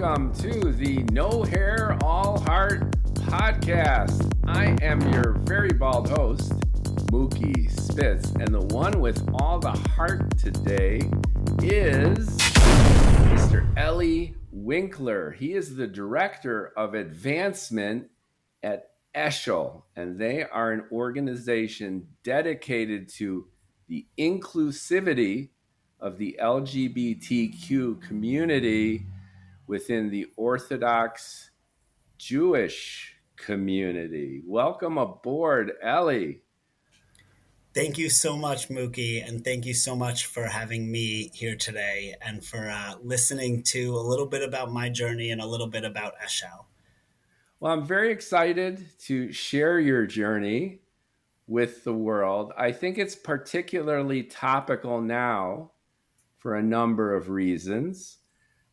welcome to the No Hair, All Heart podcast. I am your very bald host, Mookie Spitz, and the one with all the heart today is Mr. Ely Winkler. He is the Director of Advancement at Eshel, and they are an organization dedicated to the inclusivity of the LGBTQ community within the Orthodox Jewish community. Welcome aboard, Ely. Thank you so much, Mookie, and thank you so much for having me here today and for listening to a little bit about my journey and a little bit about Eshel. Well, I'm very excited to share your journey with the world. I think it's particularly topical now for a number of reasons.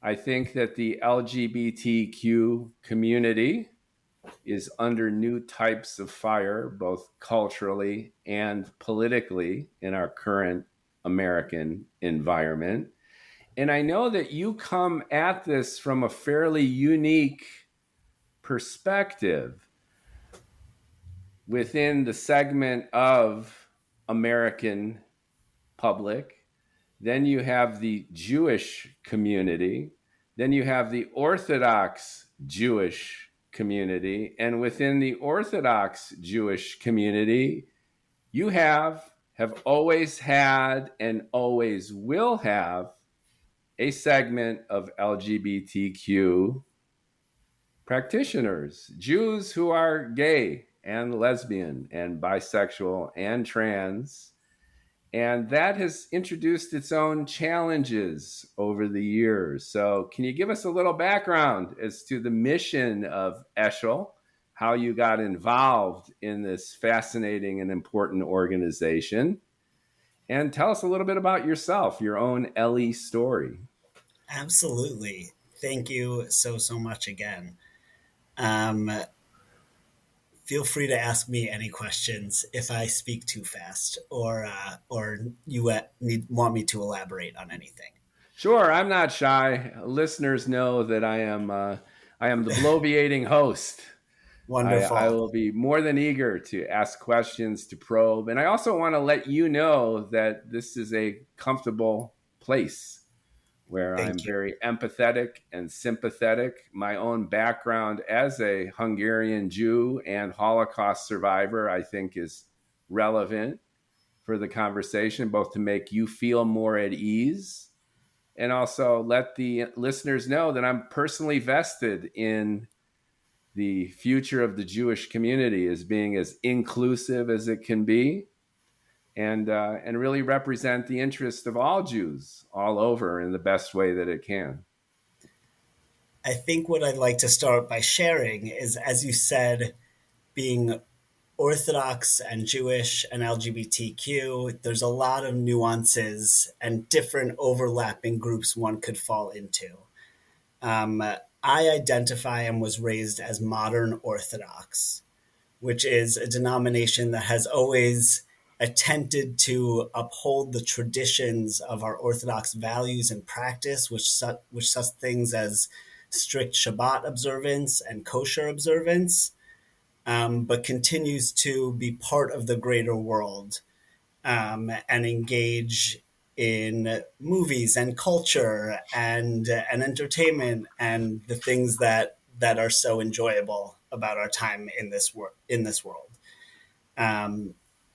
I think that the LGBTQ community is under new types of fire, both culturally and politically, in our current American environment. And I know that you come at this from a fairly unique perspective within the segment of American public. Then you have the Jewish community. Then you have the Orthodox Jewish community. And within the Orthodox Jewish community, you have always had and always will have a segment of LGBTQ practitioners, Jews who are gay and lesbian and bisexual and trans. And that has introduced its own challenges over the years. So can you give us a little background as to the mission of Eshel, how you got involved in this fascinating and important organization? And tell us a little bit about yourself, your own Ely story. Absolutely. Thank you so much again. Feel free to ask me any questions if I speak too fast or you want me to elaborate on anything. Sure, I'm not shy. Listeners know that I am the bloviating host. Wonderful. I will be more than eager to ask questions, to probe. And I also want to let you know that this is a comfortable place where I'm very empathetic and sympathetic. My own background as a Hungarian Jew and Holocaust survivor, I think, is relevant for the conversation, both to make you feel more at ease and also let the listeners know that I'm personally vested in the future of the Jewish community as being as inclusive as it can be, and really represent the interest of all Jews all over in the best way that it can. I think what I'd like to start by sharing is, as you said, being Orthodox and Jewish and LGBTQ, there's a lot of nuances and different overlapping groups one could fall into. I identify and was raised as Modern Orthodox, which is a denomination that has always attempted to uphold the traditions of our Orthodox values and practice, which such things as strict Shabbat observance and kosher observance, but continues to be part of the greater world and engage in movies and culture and entertainment and the things that are so enjoyable about our time in this world.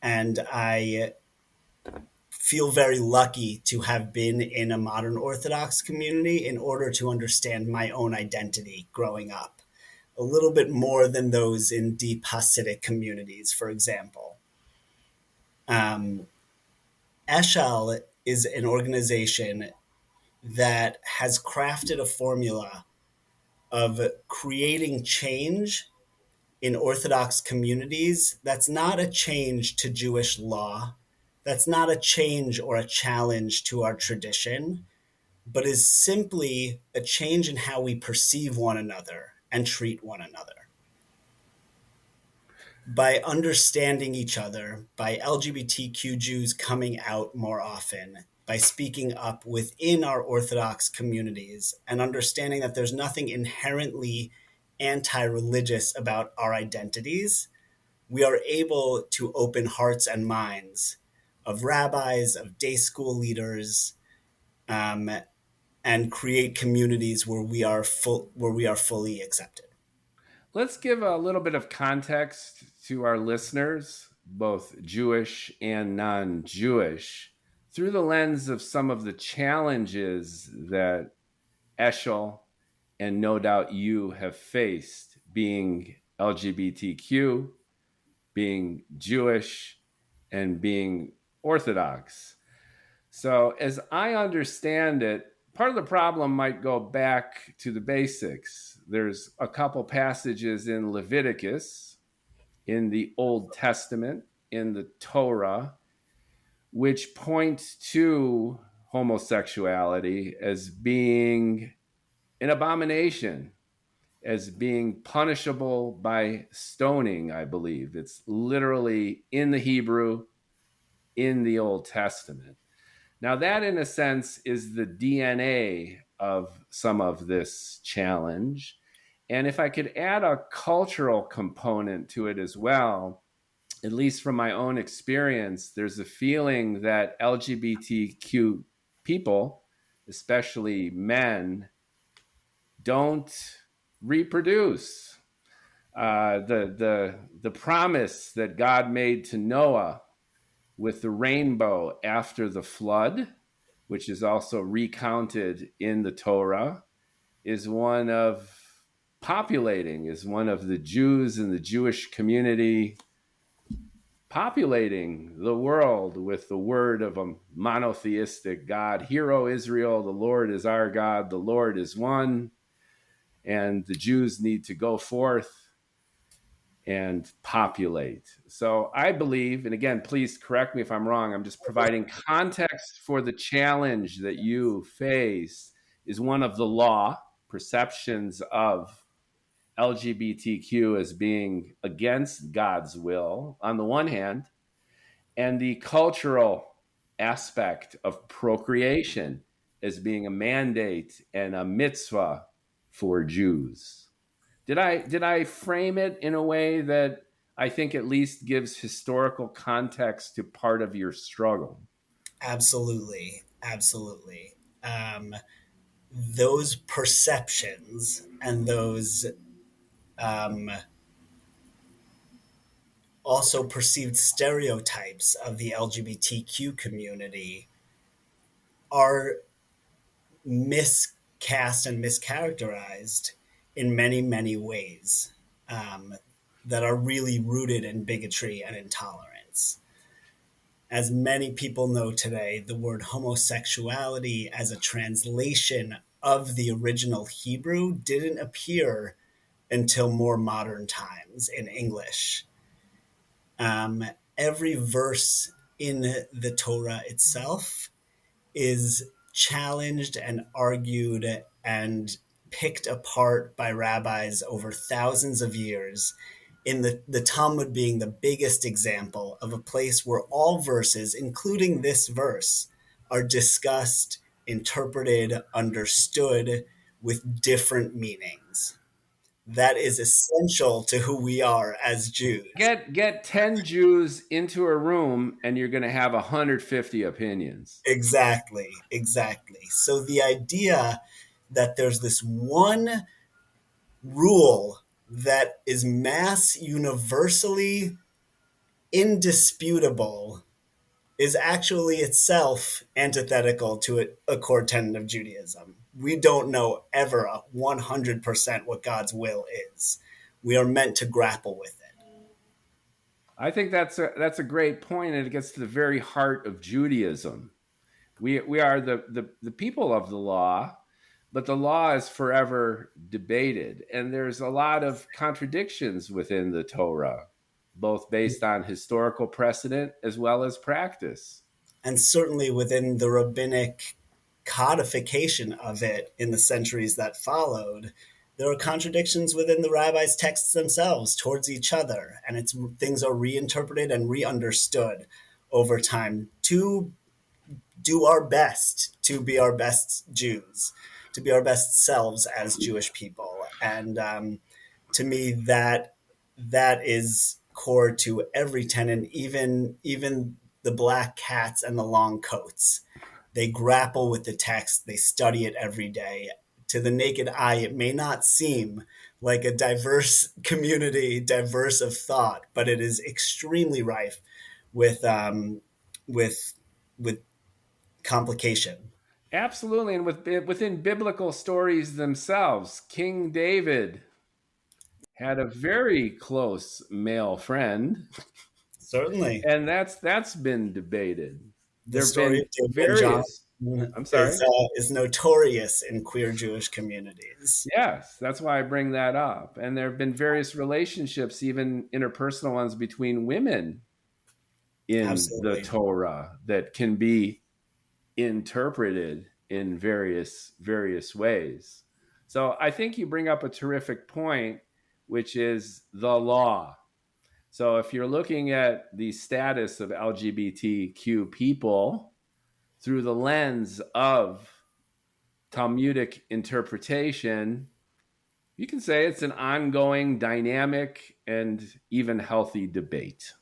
And I feel very lucky to have been in a Modern Orthodox community in order to understand my own identity growing up, a little bit more than those in deep Hasidic communities, for example. Eshel is an organization that has crafted a formula of creating change in Orthodox communities. That's not a change to Jewish law. That's not a change or a challenge to our tradition, but is simply a change in how we perceive one another and treat one another. By understanding each other, by LGBTQ Jews coming out more often, by speaking up within our Orthodox communities and understanding that there's nothing inherently anti-religious about our identities, we are able to open hearts and minds of rabbis, of day school leaders, and create communities where we are fully accepted. Let's give a little bit of context to our listeners, both Jewish and non-Jewish, through the lens of some of the challenges that Eshel and no doubt you have faced, being LGBTQ, being Jewish, and being Orthodox. So, as I understand it, part of the problem might go back to the basics. There's a couple passages in Leviticus, in the Old Testament, in the Torah, which point to homosexuality as being an abomination, as being punishable by stoning, I believe. It's literally in the Hebrew, in the Old Testament. Now, that in a sense is the DNA of some of this challenge. And if I could add a cultural component to it as well, at least from my own experience, there's a feeling that LGBTQ people, especially men, don't reproduce. The promise that God made to Noah with the rainbow after the flood, which is also recounted in the Torah, is one of the Jews and the Jewish community populating the world with the word of a monotheistic God. Hear, O Israel, the Lord is our God, the Lord is one. And the Jews need to go forth and populate. So I believe, and again, please correct me if I'm wrong, I'm just providing context for the challenge that you face, is one of the law perceptions of LGBTQ as being against God's will on the one hand, and the cultural aspect of procreation as being a mandate and a mitzvah for Jews. Did I frame it in a way that I think at least gives historical context to part of your struggle? Absolutely, absolutely. Those perceptions and those also perceived stereotypes of the LGBTQ community are miscast and mischaracterized in many, many ways, that are really rooted in bigotry and intolerance. As many people know today, the word homosexuality as a translation of the original Hebrew didn't appear until more modern times in English. Every verse in the Torah itself is challenged and argued and picked apart by rabbis over thousands of years, in the Talmud being the biggest example of a place where all verses, including this verse, are discussed, interpreted, understood with different meanings. That is essential to who we are as Jews. Get 10 Jews into a room and you're going to have 150 opinions. Exactly, exactly. So the idea that there's this one rule that is mass universally indisputable is actually itself antithetical to a core tenet of Judaism. We don't know ever 100% what God's will is. We are meant to grapple with it. I think that's a great point, and it gets to the very heart of Judaism. We are the people of the law, but the law is forever debated, and there's a lot of contradictions within the Torah, both based on historical precedent as well as practice. And certainly within the rabbinic codification of it in the centuries that followed, there are contradictions within the rabbis' texts themselves towards each other, and things are reinterpreted and re-understood over time to do our best to be our best Jews, to be our best selves as Jewish people. And to me, that is core to every tenant, even the black cats and the long coats. They grapple with the text, they study it every day. To the naked eye, it may not seem like a diverse community, diverse of thought, but it is extremely rife with with with complication. Absolutely. And within biblical stories themselves, King David had a very close male friend, Certainly, and that's been debated. the There have story been of David and John various, I'm sorry. is notorious in queer Jewish communities. Yes, that's why I bring that up. And there have been various relationships, even interpersonal ones between women in the Absolutely. Torah that can be interpreted in various ways. So I think you bring up a terrific point, which is the law. So if you're looking at the status of LGBTQ people through the lens of Talmudic interpretation, you can say it's an ongoing, dynamic, and even healthy debate.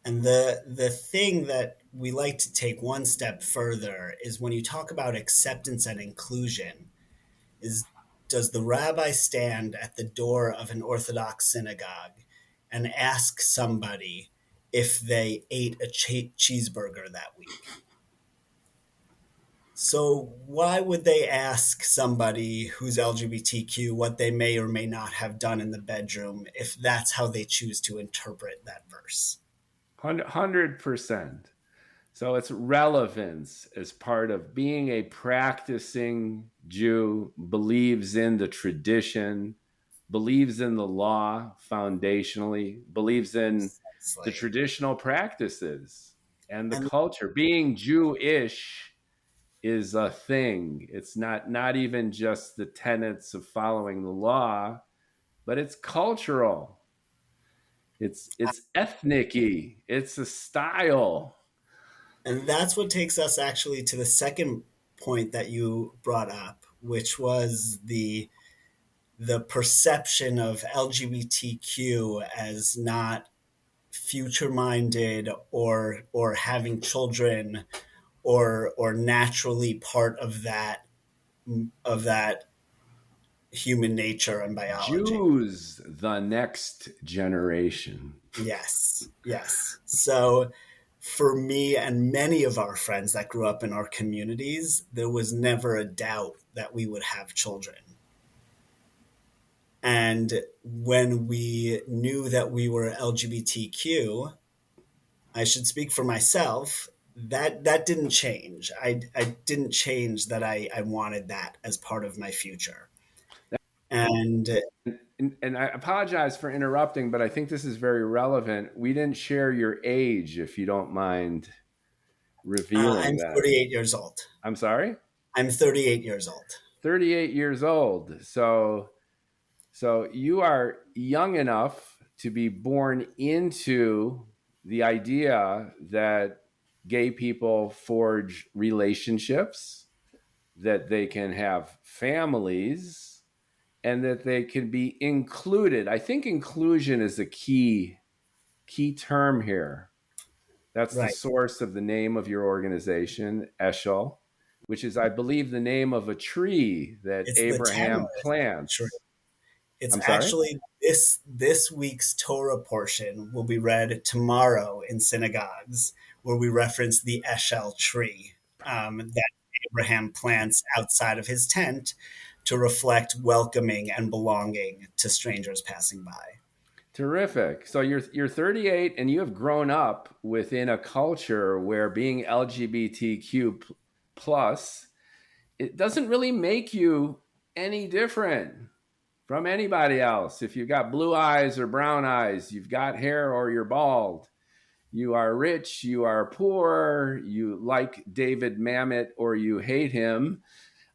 And the thing that we like to take one step further is when you talk about acceptance and inclusion, is does the rabbi stand at the door of an Orthodox synagogue and ask somebody if they ate a cheeseburger that week? So why would they ask somebody who's LGBTQ what they may or may not have done in the bedroom if that's how they choose to interpret that verse? 100%. So it's relevance as part of being a practicing Jew, believes in the tradition, believes in the law foundationally, believes in the Precisely. traditional practices and the And culture. Being Jewish is a thing. It's not even just the tenets of following the law, but it's cultural. It's ethnic-y. It's a style. and that's what takes us actually to the second point that you brought up, which was the perception of LGBTQ as not future minded or having children or naturally part of that human nature and biology. Jews, the next generation. Yes, yes. So for me and many of our friends that grew up in our communities, there was never a doubt that we would have children. And when we knew that we were LGBTQ, I should speak for myself, that didn't change. I didn't change that I wanted that as part of my future. And And I apologize for interrupting, but I think this is very relevant. We didn't share your age, if you don't mind revealing I'm that. 48 years old. I'm sorry? I'm 38 years old. 38 years old. So you are young enough to be born into the idea that gay people forge relationships, that they can have families, and that they can be included. I think inclusion is a key term here. That's the Right. source of the name of your organization, Eshel, which is, I believe, the name of a tree that It's the Abraham tamarisk tree. plants. It's I'm sorry? actually this week's Torah portion will be read tomorrow in synagogues, where we reference the Eshel tree that Abraham plants outside of his tent to reflect welcoming and belonging to strangers passing by. Terrific. So you're 38 and you have grown up within a culture where being LGBTQ plus, it doesn't really make you any different from anybody else. If you've got blue eyes or brown eyes, you've got hair or you're bald, you are rich, you are poor, you like David Mamet or you hate him,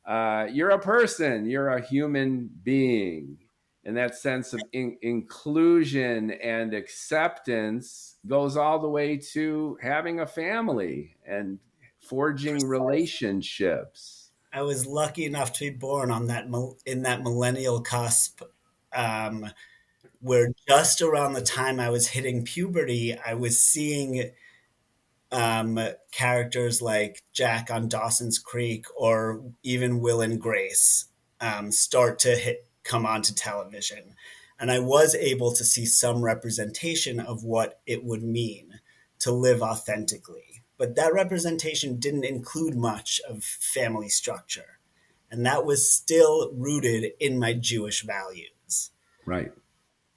you're a person, you're a human being. And that sense of inclusion and acceptance goes all the way to having a family and forging relationships. I was lucky enough to be born on that in that millennial cusp, um, where just around the time I was hitting puberty, I was seeing characters like Jack on Dawson's Creek or even Will and Grace start to come onto television. And I was able to see some representation of what it would mean to live authentically. But that representation didn't include much of family structure. And that was still rooted in my Jewish values. Right,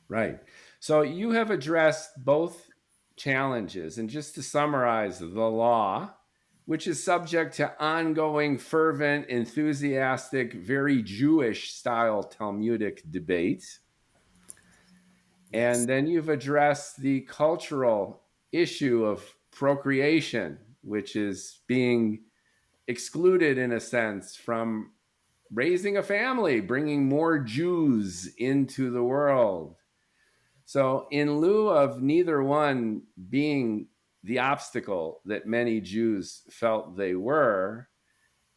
right. So you have addressed both challenges. And just to summarize, the law, which is subject to ongoing, fervent, enthusiastic, very Jewish style Talmudic debate. And then you've addressed the cultural issue of procreation, which is being excluded in a sense from raising a family, bringing more Jews into the world. So, in lieu of neither one being the obstacle that many Jews felt they were,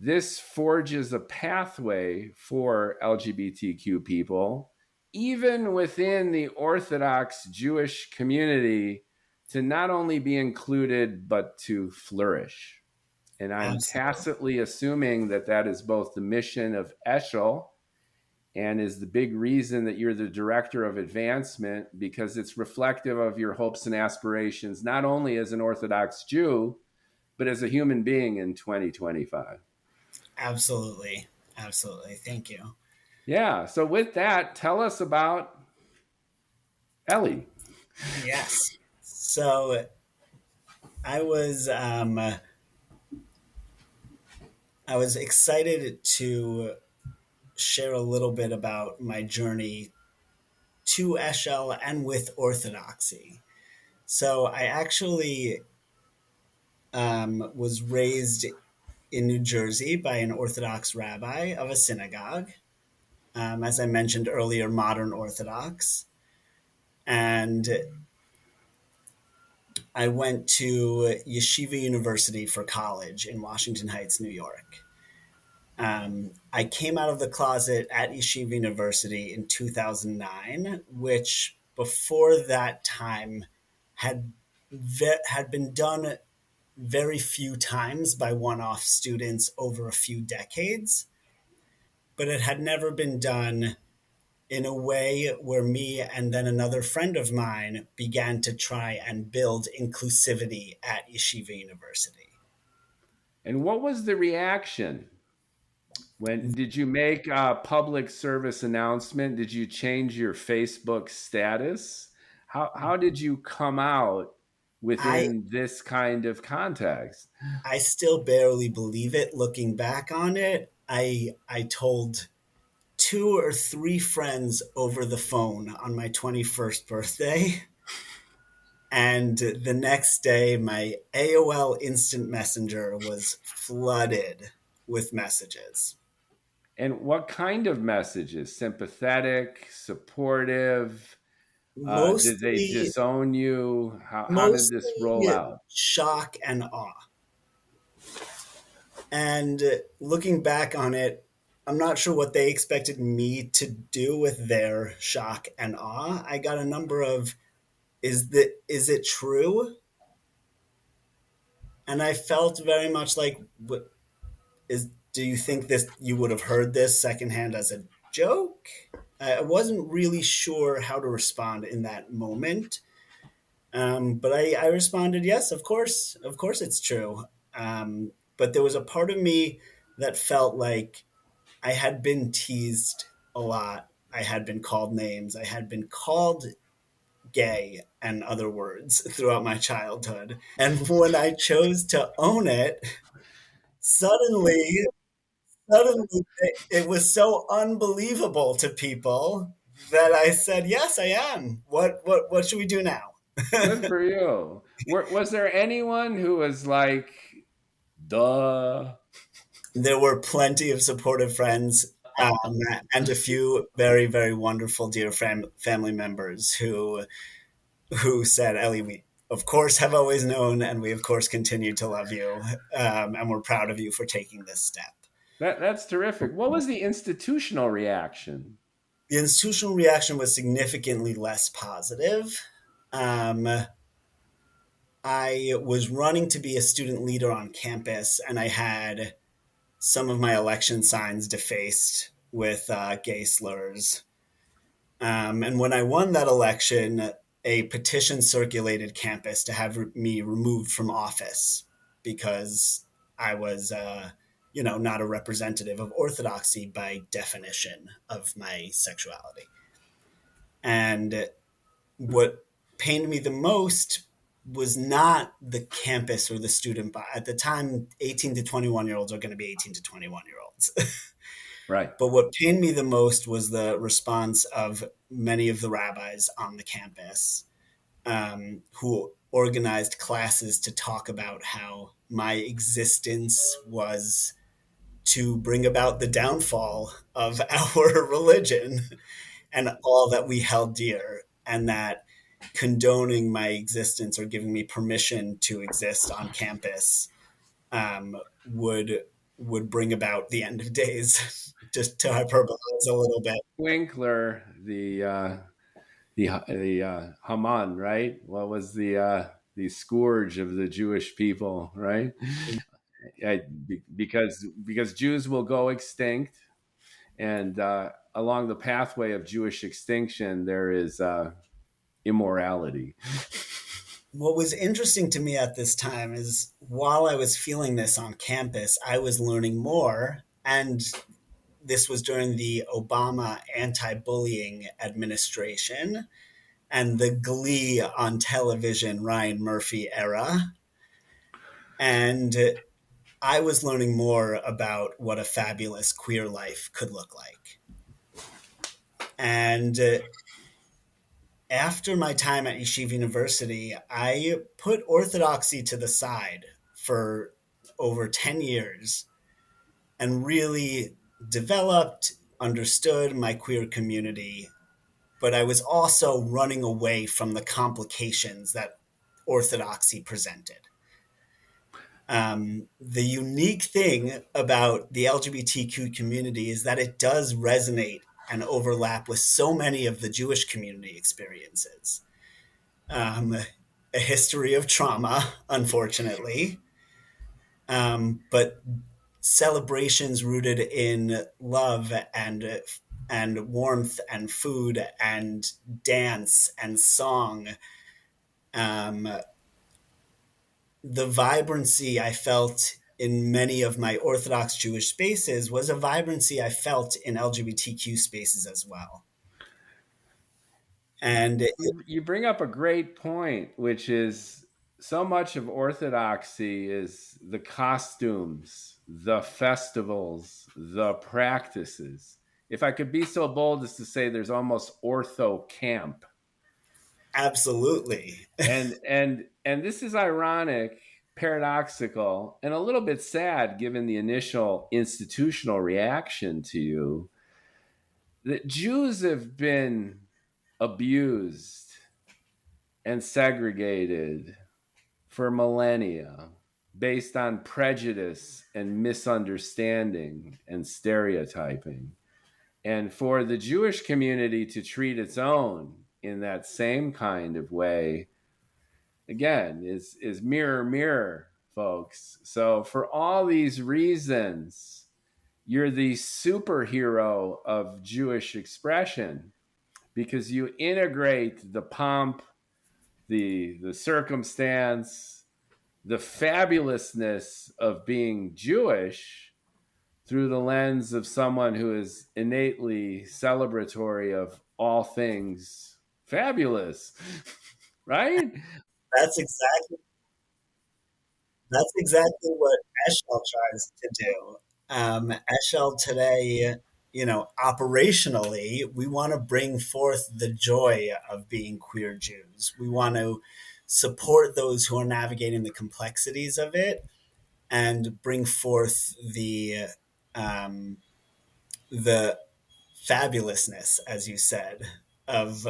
this forges a pathway for LGBTQ people, even within the Orthodox Jewish community, to not only be included, but to flourish. And I'm Absolutely. tacitly assuming that that is both the mission of Eshel and is the big reason that you're the director of advancement, because it's reflective of your hopes and aspirations, not only as an Orthodox Jew, but as a human being in 2025. Absolutely. Absolutely. Thank you. Yeah. So with that, tell us about Ely. Yes. So I was I was excited to share a little bit about my journey to Eshel and with Orthodoxy. So I actually was raised in New Jersey by an Orthodox rabbi of a synagogue, as I mentioned earlier, Modern Orthodox. And I went to Yeshiva University for college in Washington Heights, New York. I came out of the closet at Yeshiva University in 2009, which before that time had had been done very few times by one-off students over a few decades, but it had never been done in a way where me and then another friend of mine began to try and build inclusivity at Yeshiva University. And what was the reaction? When did you make a public service announcement? Did you change your Facebook status? How did you come out I within this kind of context? I still barely believe it looking back on it. I told two or three friends over the phone on my 21st birthday. And the next day, my AOL Instant Messenger was flooded with messages. And what kind of messages? Sympathetic, supportive? Did they Mostly, disown you? How did this roll mostly out? shock and awe. And looking back on it, I'm not sure what they expected me to do with their shock and awe. I got a number of is it true? And I felt very much like what is do you think this you would have heard this secondhand as a joke? I wasn't really sure how to respond in that moment. But I responded, yes, of course it's true. But there was a part of me that felt like I had been teased a lot. I had been called names. I had been called gay and other words throughout my childhood. And when I chose to own it, suddenly, suddenly it was so unbelievable to people that I said, yes, I am. What should we do now? Good for you. Was there anyone who was like, duh? There were plenty of supportive friends. um, and a few very, very wonderful dear family members who said, Ellie, we of course have always known, and we of course continue to love you, and we're proud of you for taking this step. That's terrific. What was the institutional reaction? The institutional reaction was significantly less positive. Um, I was running to be a student leader on campus, and I had some of my election signs defaced with gay slurs. And when I won that election, a petition circulated campus to have me removed from office because I was, not a representative of orthodoxy by definition of my sexuality. And what pained me the most was not the campus or the student body. At the time, 18 to 21-year-olds are going to be 18 to 21-year-olds. Right. But what pained me the most was the response of many of the rabbis on the campus, who organized classes to talk about how my existence was to bring about the downfall of our religion and all that we held dear, and that condoning my existence or giving me permission to exist on campus would bring about the end of days. Just to hyperbolize a little bit. Winkler, the Haman, right? What was the scourge of the Jewish people, right? Because Jews will go extinct, and along the pathway of Jewish extinction, there is immorality. What was interesting to me at this time is while I was feeling this on campus, I was learning more. And this was during the Obama anti-bullying administration and the Glee on television Ryan Murphy era. And I was learning more about what a fabulous queer life could look like. And after my time at Yeshiva University, I put orthodoxy to the side for over 10 years and really developed, understood my queer community. But I was also running away from the complications that orthodoxy presented. The unique thing about the LGBTQ community is that it does resonate and overlap with so many of the Jewish community experiences. A history of trauma, unfortunately, but celebrations rooted in love and warmth and food and dance and song. The vibrancy I felt in many of my Orthodox Jewish spaces was a vibrancy I felt in LGBTQ spaces as well. And you bring up a great point, which is so much of Orthodoxy is the costumes, the festivals, the practices. If I could be so bold as to say there's almost ortho camp. Absolutely. and this is ironic, paradoxical, and a little bit sad given the initial institutional reaction to you, that Jews have been abused and segregated for millennia based on prejudice and misunderstanding and stereotyping. And for the Jewish community to treat its own in that same kind of way, again, is mirror, mirror, folks. So for all these reasons, you're the superhero of Jewish expression because you integrate the pomp, the circumstance, the fabulousness of being Jewish through the lens of someone who is innately celebratory of all things fabulous, right? that's exactly what Eshel tries to do. Eshel today, operationally, we want to bring forth the joy of being queer Jews. We want to support those who are navigating the complexities of it and bring forth the the fabulousness, as you said, of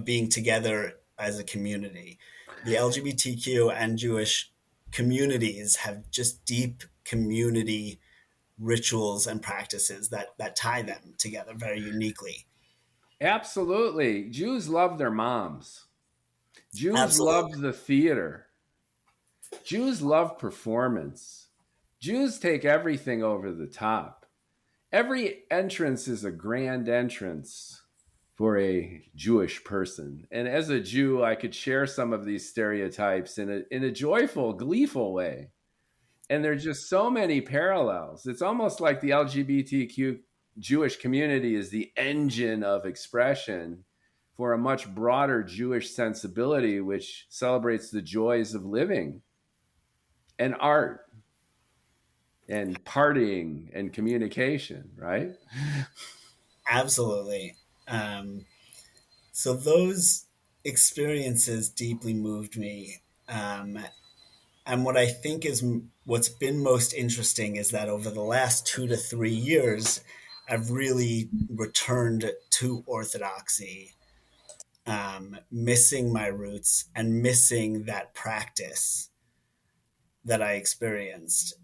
being together as a community. The LGBTQ and Jewish communities have just deep community rituals and practices that tie them together very uniquely. Absolutely. Jews love their moms. Jews love Absolutely. the theater. Jews love performance. Jews take everything over the top. Every entrance is a grand entrance for a Jewish person. And as a Jew, I could share some of these stereotypes in a joyful, gleeful way. And there's just so many parallels. It's almost like the LGBTQ Jewish community is the engine of expression for a much broader Jewish sensibility, which celebrates the joys of living and art and partying and communication, right? Absolutely. Um, so those experiences deeply moved me. And what I think is what's been most interesting is that over the last 2 to 3 years, I've really returned to Orthodoxy, missing my roots and missing that practice that I experienced.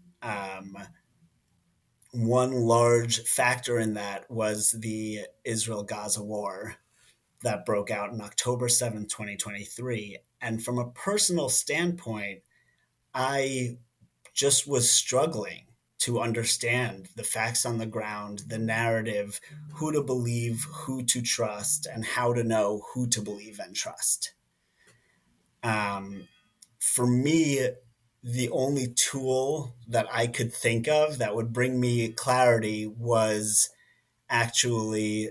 One large factor in that was the Israel Gaza war that broke out on October 7th, 2023. And from a personal standpoint, I just was struggling to understand the facts on the ground, the narrative, who to believe, who to trust, and how to know who to believe and trust. Um, for me, the only tool that I could think of that would bring me clarity was actually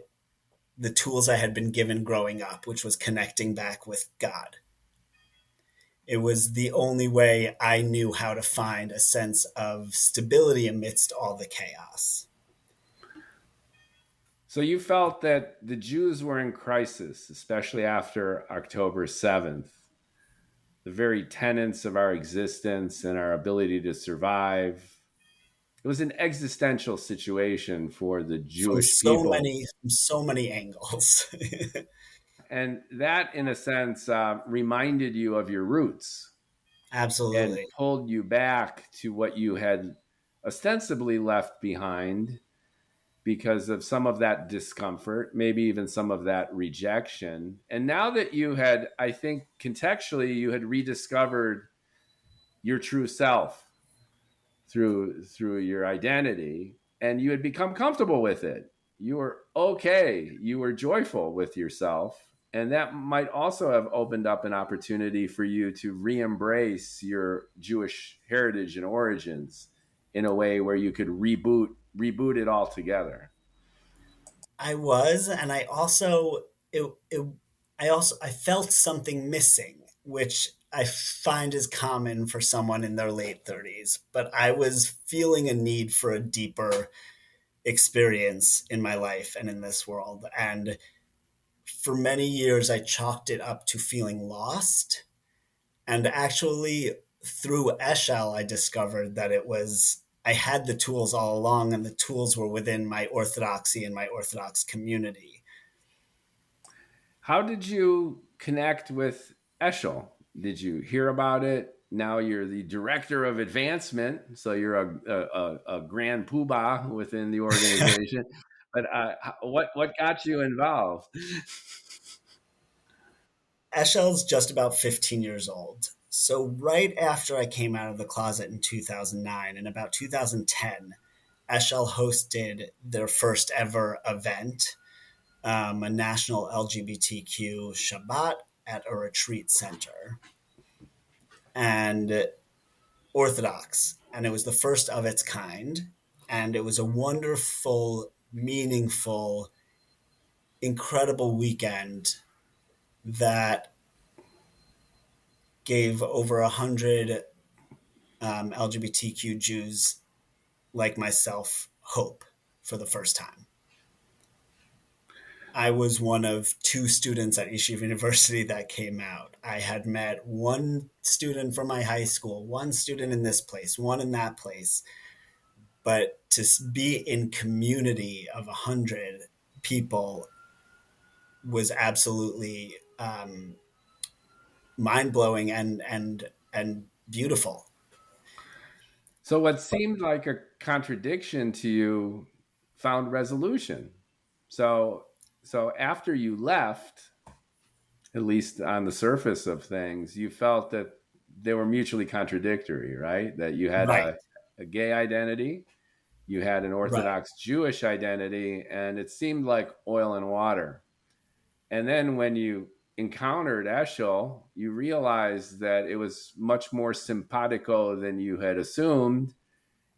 the tools I had been given growing up, which was connecting back with God. It was the only way I knew how to find a sense of stability amidst all the chaos. So you felt that the Jews were in crisis, especially after October 7th. The very tenets of our existence and our ability to survive. It was an existential situation for the Jewish people. From so many angles. And that, in a sense, reminded you of your roots and Absolutely. pulled you back to what you had ostensibly left behind because of some of that discomfort, maybe even some of that rejection. And now that you had, I think contextually, you had rediscovered your true self through your identity, and you had become comfortable with it. You were okay. You were joyful with yourself. And that might also have opened up an opportunity for you to re-embrace your Jewish heritage and origins in a way where you could reboot it all together. I was, and I felt something missing, which I find is common for someone in their late 30s. But I was feeling a need for a deeper experience in my life and in this world. And for many years, I chalked it up to feeling lost. And actually, through Eshel, I discovered that I had the tools all along, and the tools were within my orthodoxy and my Orthodox community. How did you connect with Eshel? Did you hear about it? Now you're the director of advancement, so you're a grand poobah within the organization. But what got you involved? Eshel's just about 15 years old. So, right after I came out of the closet in 2009, in about 2010, Eshel hosted their first ever event, a national LGBTQ Shabbat at a retreat center, and Orthodox. And it was the first of its kind. And it was a wonderful, meaningful, incredible weekend that gave over 100 LGBTQ Jews like myself hope for the first time. I was one of two students at Yeshiva University that came out. I had met one student from my high school, one student in this place, one in that place. But to be in community of 100 people was absolutely mind-blowing and beautiful. So what seemed like a contradiction to you found resolution. So so after you left, at least on the surface of things, you felt that they were mutually contradictory, right? That you had Right, a gay identity, you had an right. Orthodox Jewish identity, and it seemed like oil and water. And then when you encountered Eshel, you realized that it was much more simpatico than you had assumed.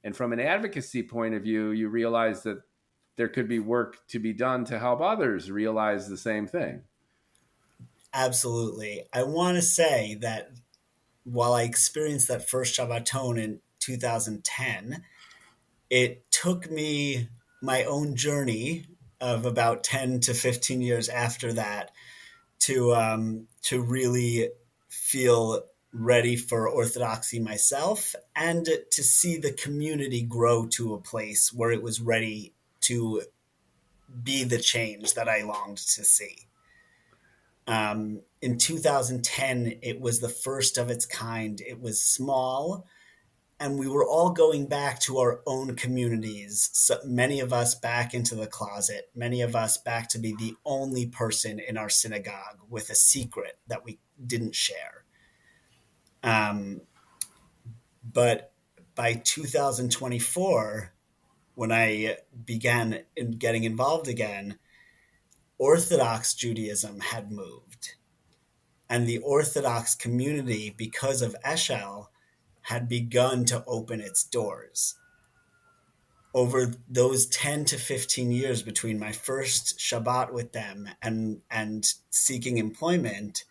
And from an advocacy point of view, you realized that there could be work to be done to help others realize the same thing. Absolutely. I want to say that while I experienced that first Shabbaton in 2010, it took me my own journey of about 10 to 15 years after that to really feel ready for Orthodoxy myself and to see the community grow to a place where it was ready to be the change that I longed to see. In 2010, it was the first of its kind. It was small, and we were all going back to our own communities. So many of us back into the closet, many of us back to be the only person in our synagogue with a secret that we didn't share. Um, but by 2024, when I began getting involved again, Orthodox Judaism had moved. And the Orthodox community, because of Eshel, had begun to open its doors. Over those 10 to 15 years between my first Shabbat with them and seeking employment,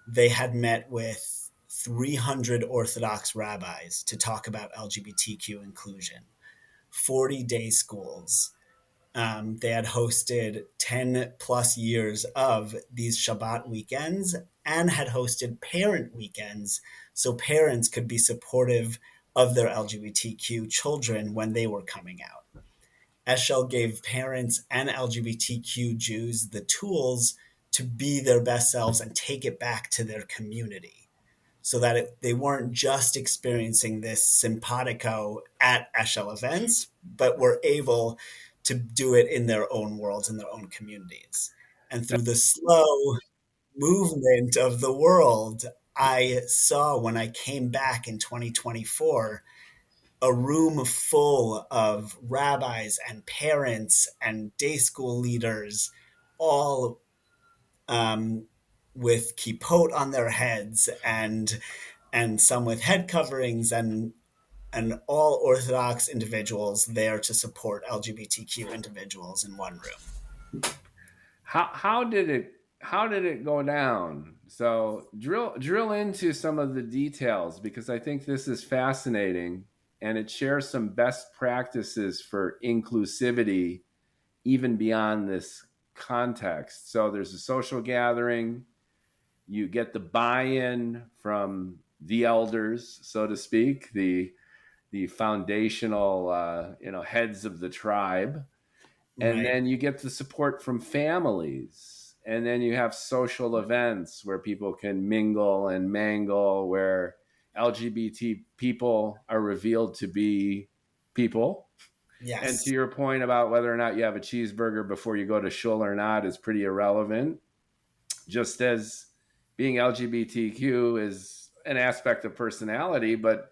they had met with 300 Orthodox rabbis to talk about LGBTQ inclusion, 40 day schools. They had hosted 10 plus years of these Shabbat weekends and had hosted parent weekends so parents could be supportive of their LGBTQ children when they were coming out. Eshel gave parents and LGBTQ Jews the tools to be their best selves and take it back to their community so that they weren't just experiencing this simpatico at Eshel events, but were able to do it in their own worlds, in their own communities. And through the slow movement of the world, I saw when I came back in 2024 a room full of rabbis and parents and day school leaders, all with kippot on their heads and some with head coverings and all Orthodox individuals there to support LGBTQ individuals in one room. How did it go down? So drill into some of the details because I think this is fascinating and it shares some best practices for inclusivity even beyond this context. So there's a social gathering, you get the buy-in from the elders, so to speak, the foundational heads of the tribe, and Right. then you get the support from families, and then you have social events where people can mingle and mangle, where LGBT people are revealed to be people. And to Yes. your point about whether or not you have a cheeseburger before you go to shul or not is pretty irrelevant, just as being LGBTQ is an aspect of personality, but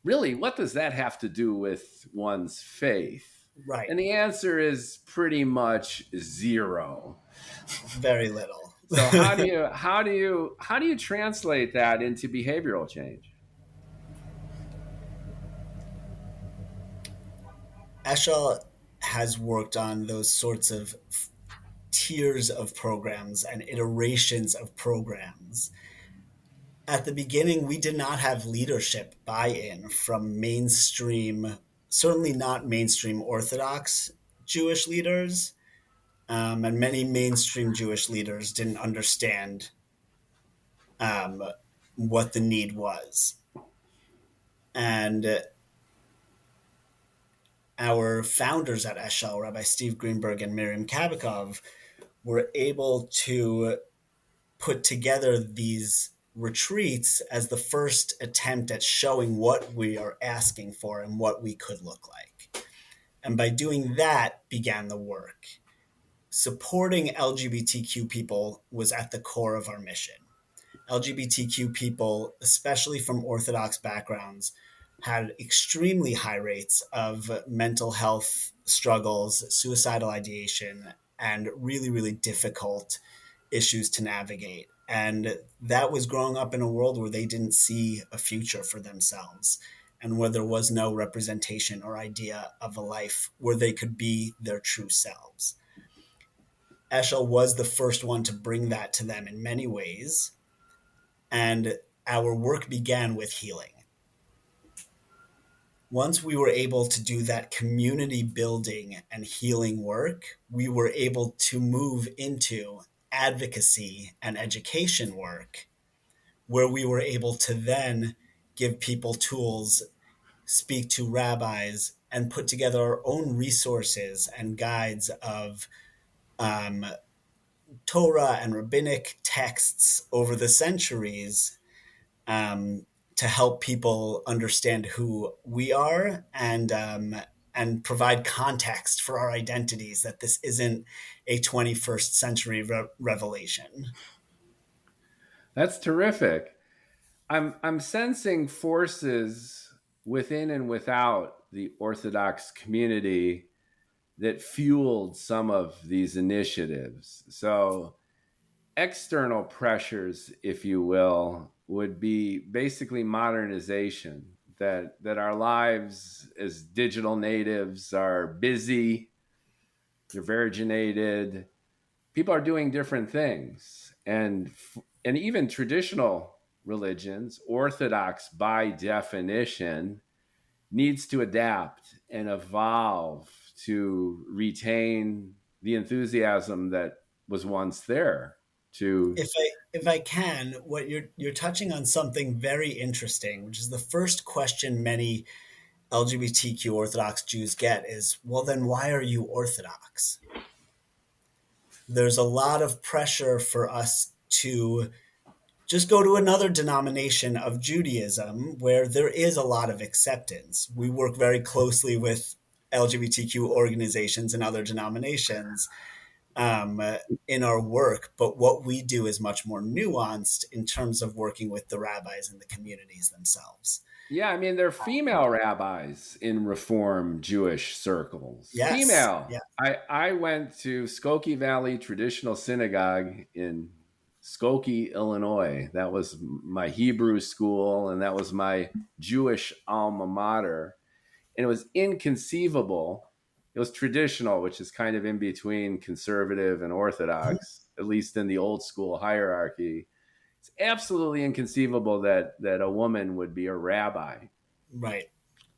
really, what does that have to do with one's faith? Right. And the answer is pretty much zero. Very little. So how do you translate that into behavioral change? Eshel has worked on those sorts of tiers of programs and iterations of programs. At the beginning, we did not have leadership buy in from mainstream, certainly not mainstream Orthodox Jewish leaders. And many mainstream Jewish leaders didn't understand um, what the need was. And our our founders at Eshel, Rabbi Steve Greenberg and Miriam Kabakov, were able to put together these retreats as the first attempt at showing what we are asking for and what we could look like. And by doing that began the work. Supporting LGBTQ people was at the core of our mission. LGBTQ people, especially from Orthodox backgrounds, had extremely high rates of mental health struggles, suicidal ideation, and really, really difficult issues to navigate. And that was growing up in a world where they didn't see a future for themselves and where there was no representation or idea of a life where they could be their true selves. Eshel was the first one to bring that to them in many ways. And our work began with healing. Once we were able to do that community building and healing work, we were able to move into advocacy and education work, where we were able to then give people tools, speak to rabbis, and put together our own resources and guides of Torah and rabbinic texts over the centuries, to help people understand who we are and provide context for our identities, that this isn't a 21st century revelation. That's terrific. I'm sensing forces within and without the Orthodox community that fueled some of these initiatives. So external pressures, if you will, would be basically modernization, that our lives as digital natives are busy, they're virginated, people are doing different things. And even traditional religions, Orthodox by definition, needs to adapt and evolve to retain the enthusiasm that was once there. If I can, what you're touching on something very interesting, which is the first question many LGBTQ Orthodox Jews get is, well, then why are you Orthodox? There's a lot of pressure for us to just go to another denomination of Judaism where there is a lot of acceptance. We work very closely with LGBTQ organizations and other denominations in our work, but what we do is much more nuanced in terms of working with the rabbis and the communities themselves. Yeah, I mean, there are female rabbis in Reform Jewish circles. Yes. Female. Yeah. I went to Skokie Valley Traditional Synagogue in Skokie, Illinois. That was my Hebrew school, and that was my Jewish alma mater. And it was inconceivable. It was traditional, which is kind of in between conservative and Orthodox, at least in the old school hierarchy. It's absolutely inconceivable that a woman would be a rabbi. Right.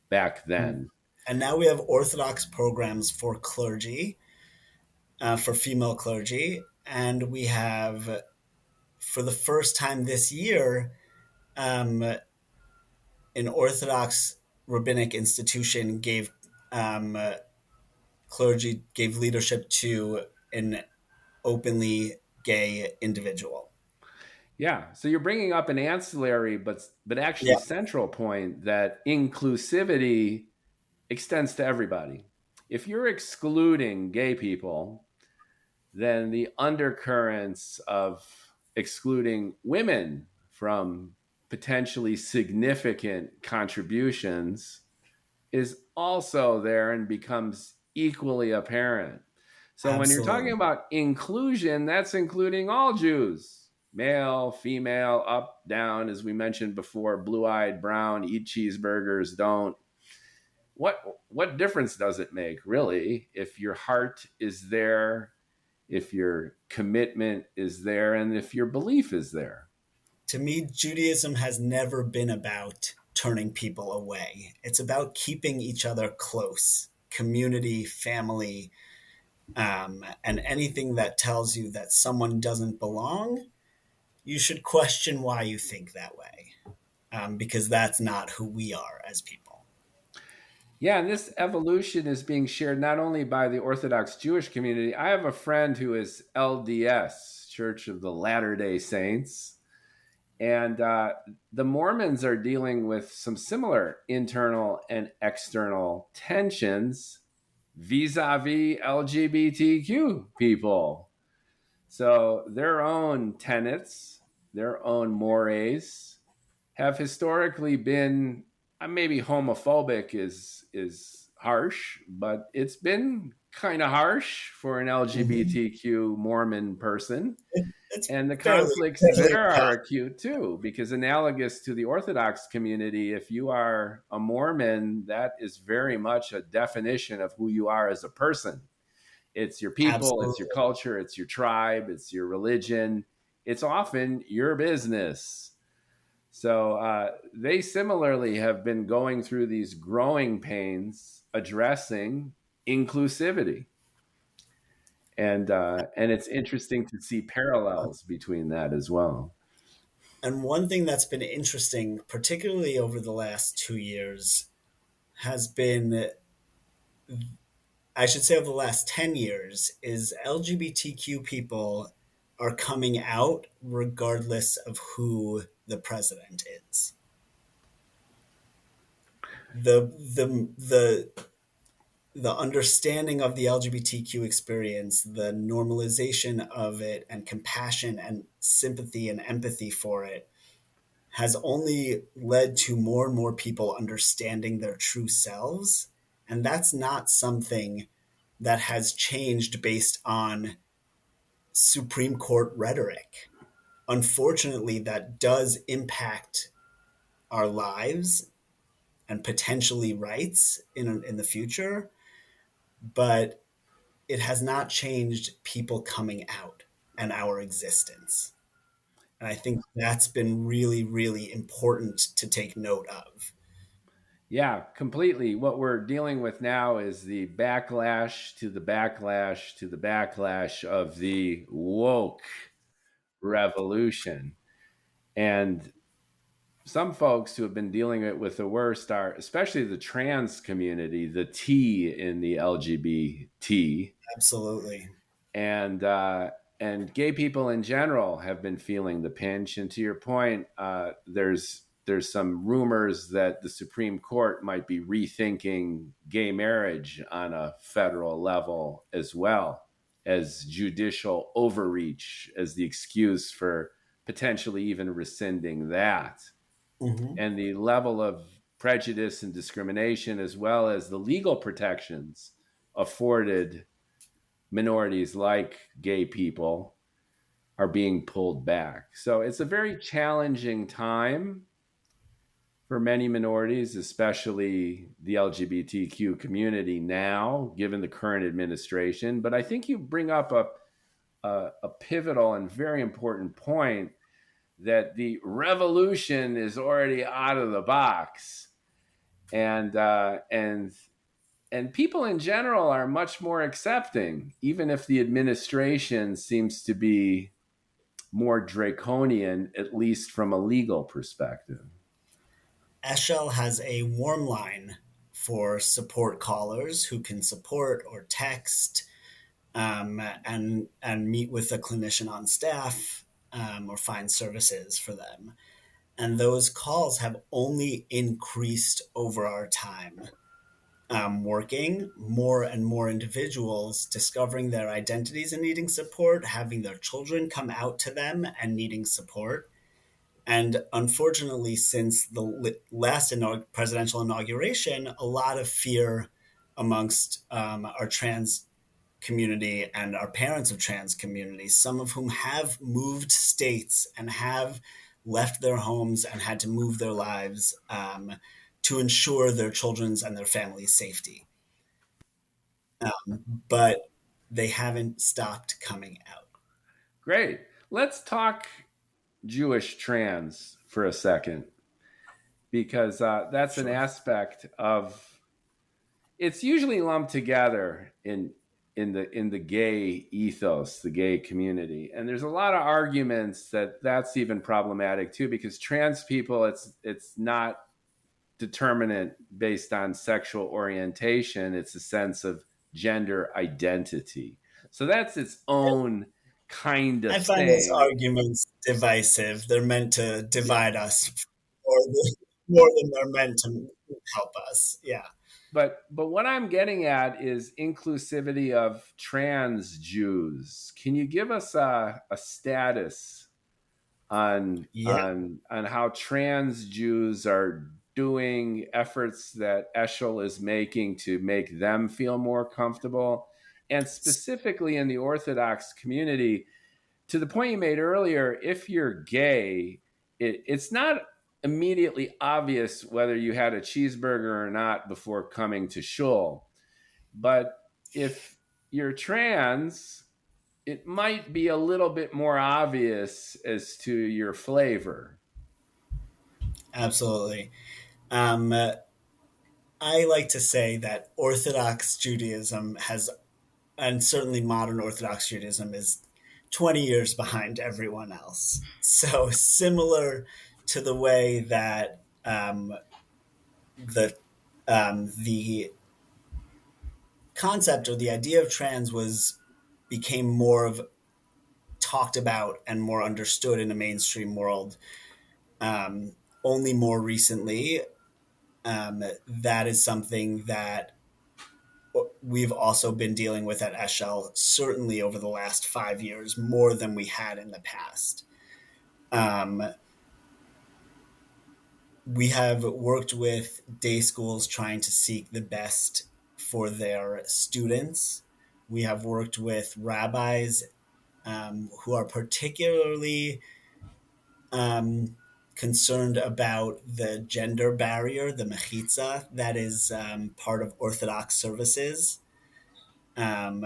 Back then. And now we have Orthodox programs for clergy, for female clergy. And we have, for the first time this year, an Orthodox rabbinic institution gave clergy, gave leadership to an openly gay individual. Yeah, so you're bringing up an ancillary, but actually central point that inclusivity extends to everybody. If you're excluding gay people, then the undercurrents of excluding women from potentially significant contributions is also there and becomes equally apparent. So Absolutely. When you're talking about inclusion, that's including all Jews. Male, female, up, down, as we mentioned before, blue-eyed, brown, eat cheeseburgers, don't. What difference does it make, really, if your heart is there, if your commitment is there, and if your belief is there? To me, Judaism has never been about turning people away. It's about keeping each other close, community, family, and anything that tells you that someone doesn't belong, you should question why you think that way, because that's not who we are as people. Yeah, and this evolution is being shared not only by the Orthodox Jewish community. I have a friend who is LDS, Church of the Latter-day Saints, and the Mormons are dealing with some similar internal and external tensions vis-a-vis LGBTQ people. So their own tenets, their own mores have historically been maybe homophobic is harsh, but it's been kind of harsh for an Mm-hmm. LGBTQ Mormon person. It's And the fairly, conflicts fairly there tough. are acute too, because analogous to the Orthodox community, if you are a Mormon, that is very much a definition of who you are as a person. It's your people, it's your Absolutely. culture, it's your tribe, it's your religion. It's often your business. So they similarly have been going through these growing pains addressing inclusivity. And it's interesting to see parallels between that as well. And one thing that's been interesting, particularly over the last 2 years, has been, I should say, over the last 10 years, is LGBTQ people are coming out regardless of who the president is. The the understanding of the LGBTQ experience, the normalization of it, and compassion and sympathy and empathy for it has only led to more and more people understanding their true selves. And that's not something that has changed based on Supreme Court rhetoric. Unfortunately, that does impact our lives and potentially rights in the future, but it has not changed people coming out and our existence. And I think that's been really, really important to take note of. Yeah, completely. What we're dealing with now is the backlash to the backlash to the backlash of the woke revolution. And some folks who have been dealing it with the worst are especially the trans community, the T in the LGBT, Absolutely. and and gay people in general have been feeling the pinch. And to your point, there's some rumors that the Supreme Court might be rethinking gay marriage on a federal level as well as judicial overreach as the excuse for potentially even rescinding that. Hmm. And the level of prejudice and discrimination, as well as the legal protections afforded minorities like gay people, are being pulled back. So it's a very challenging time for many minorities, especially the LGBTQ community now, given the current administration. But I think you bring up a pivotal and very important point that the revolution is already out of the box, and and people in general are much more accepting, even if the administration seems to be more draconian, at least from a legal perspective. Eshel has a warm line for support callers who can support or text, and meet with a clinician on staff, or find services for them. And those calls have only increased over our time. Working, more and more individuals discovering their identities and needing support, having their children come out to them and needing support. And unfortunately, since the last presidential inauguration, a lot of fear amongst our trans community and our parents of trans communities, some of whom have moved states and have left their homes and had to move their lives, to ensure their children's and their family's safety. But they haven't stopped coming out. Great. Let's talk Jewish trans for a second, because that's an Sure. aspect of it's usually lumped together in the gay ethos, the gay community, and there's a lot of arguments that that's even problematic too, because trans people, it's not determinant based on sexual orientation. It's a sense of gender identity. So that's its own kind of I find those thing. arguments divisive. They're meant to Yeah. divide us more than they're meant to help us. Yeah. But what I'm getting at is inclusivity of trans Jews. Can you give us a status Yeah. on how trans Jews are doing, efforts that Eshel is making to make them feel more comfortable, and specifically in the Orthodox community, to the point you made earlier, if you're gay, it's not immediately obvious whether you had a cheeseburger or not before coming to shul. But if you're trans, it might be a little bit more obvious as to your flavor. Absolutely. I like to say that Orthodox Judaism has, and certainly modern Orthodox Judaism is 20 years behind everyone else. So similar to the way that the concept or the idea of trans was became more of talked about and more understood in the mainstream world. Only more recently, that is something that we've also been dealing with at Eshel, certainly over the last 5 years, more than we had in the past. Um, we have worked with day schools trying to seek the best for their students. We have worked with rabbis who are particularly concerned about the gender barrier, the mechitza, that is part of Orthodox services. Um,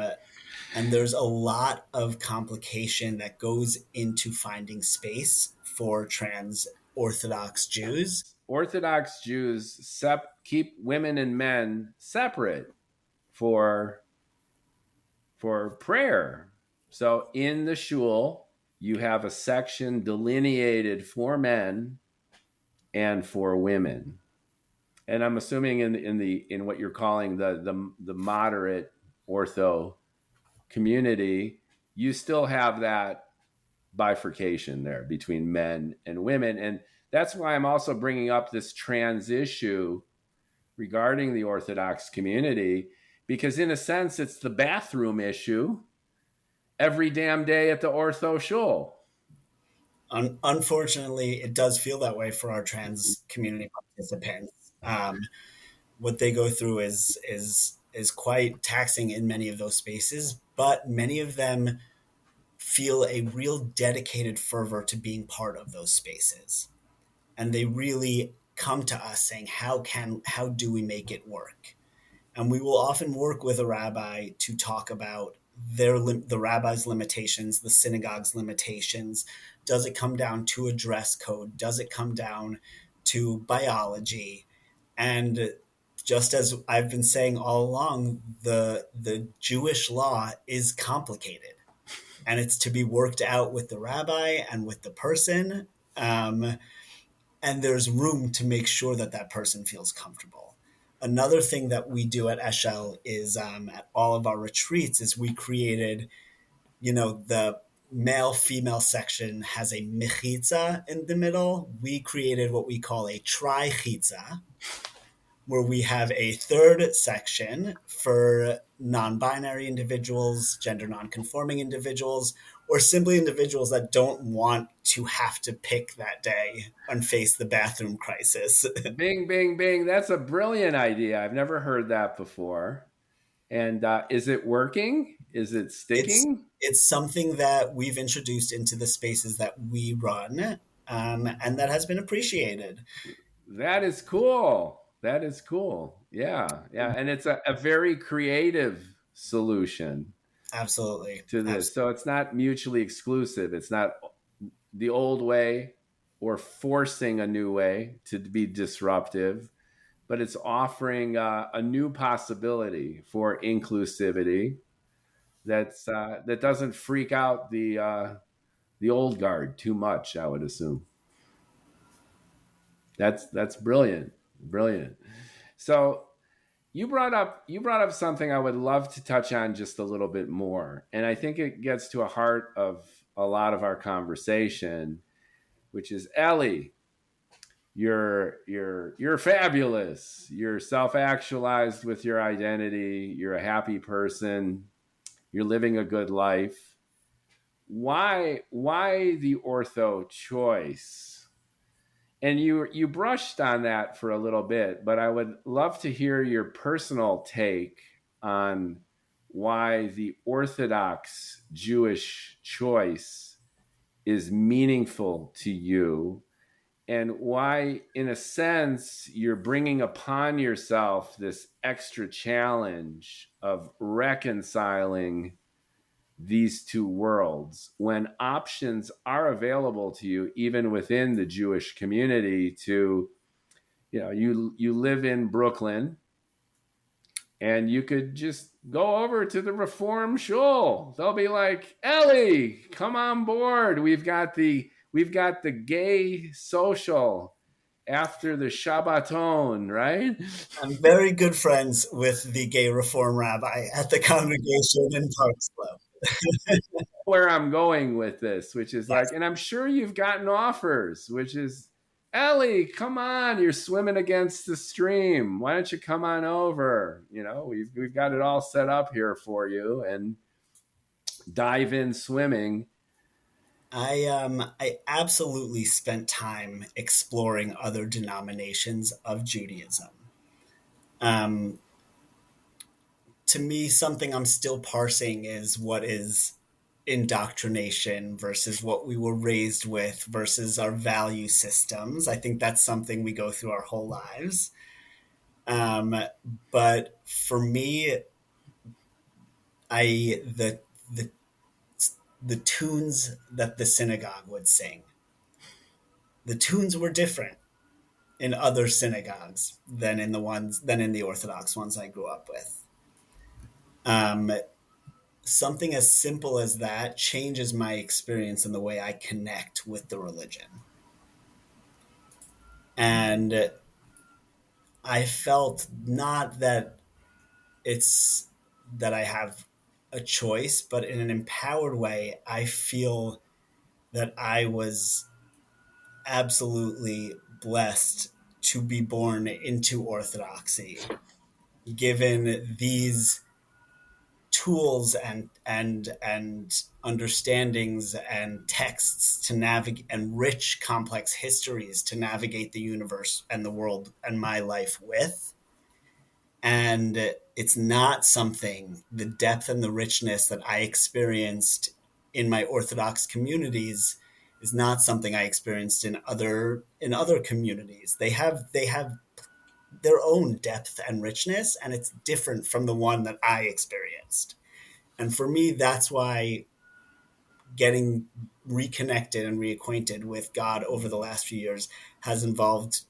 and there's a lot of complication that goes into finding space for trans Orthodox Jews. Orthodox Jews keep women and men separate for prayer. So in the shul, you have a section delineated for men and for women. And I'm assuming in what you're calling the moderate ortho community, you still have that bifurcation there between men and women. And that's why I'm also bringing up this trans issue regarding the Orthodox community, because in a sense, it's the bathroom issue every damn day at the ortho shul. Unfortunately, it does feel that way for our trans community participants. What they go through is quite taxing in many of those spaces, but many of them feel a real dedicated fervor to being part of those spaces, and they really come to us saying, how do we make it work? And we will often work with a rabbi to talk about the rabbi's limitations, the synagogue's limitations. Does it come down to a dress code? Does it come down to biology? And just as I've been saying all along, the Jewish law is complicated, and it's to be worked out with the rabbi and with the person. And there's room to make sure that that person feels comfortable. Another thing that we do at Eshel is at all of our retreats is we created, the male female section has a mechitza in the middle. We created what we call a tri-chitza, where we have a third section for non-binary individuals, gender non-conforming individuals, or simply individuals that don't want to have to pick that day and face the bathroom crisis. Bing, bing, bing. That's a brilliant idea. I've never heard that before. And is it working? Is it it's sticking? it's something that we've introduced into the spaces that we run, and that has been appreciated. That is cool. That is cool. Yeah. Yeah. And it's a very creative solution Absolutely. to this. So it's not mutually exclusive. It's not the old way or forcing a new way to be disruptive, but it's offering a new possibility for inclusivity that doesn't freak out the old guard too much, I would assume. That's brilliant. Brilliant. So you brought up something I would love to touch on just a little bit more, and I think it gets to a heart of a lot of our conversation, which is Ellie. You're fabulous. You're self-actualized with your identity. You're a happy person. You're living a good life. Why the ortho choice? And you brushed on that for a little bit, but I would love to hear your personal take on why the Orthodox Jewish choice is meaningful to you, and why, in a sense, you're bringing upon yourself this extra challenge of reconciling these two worlds when options are available to you even within the Jewish community. To you live in Brooklyn, and you could just go over to the Reform Shul. They'll be like, Ellie, come on board. We've got the gay social after the Shabbaton, right? I'm very good friends with the gay reform rabbi at the congregation in Parks Club. Where I'm going with this, which is like, Yes. and I'm sure you've gotten offers, which is, Ellie, come on, you're swimming against the stream. Why don't you come on over? We've got it all set up here for you, and dive in swimming. I absolutely spent time exploring other denominations of Judaism. Um, to me, something I'm still parsing is what is indoctrination versus what we were raised with versus our value systems. I think that's something we go through our whole lives. Um, but for me, I the the tunes that the synagogue would sing, the tunes were different in other synagogues than in the Orthodox ones I grew up with. Um, something as simple as that changes my experience and the way I connect with the religion. And I felt not that it's that I have a choice, but in an empowered way, I feel that I was absolutely blessed to be born into Orthodoxy, given these tools and understandings and texts to navigate, and rich complex histories to navigate the universe and the world and my life with. And it's not something, the depth and the richness that I experienced in my Orthodox communities is not something I experienced in other communities. They have their own depth and richness, and it's different from the one that I experienced. And for me, that's why getting reconnected and reacquainted with God over the last few years has involved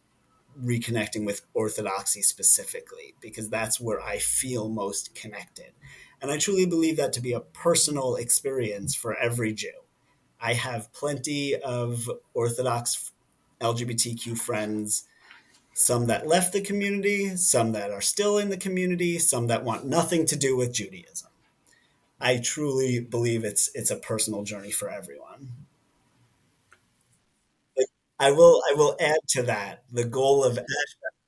reconnecting with Orthodoxy specifically, because that's where I feel most connected. And I truly believe that to be a personal experience for every Jew. I have plenty of Orthodox LGBTQ friends, some that left the community, some that are still in the community, some that want nothing to do with Judaism. I truly believe it's a personal journey for everyone. I will add to that, the goal of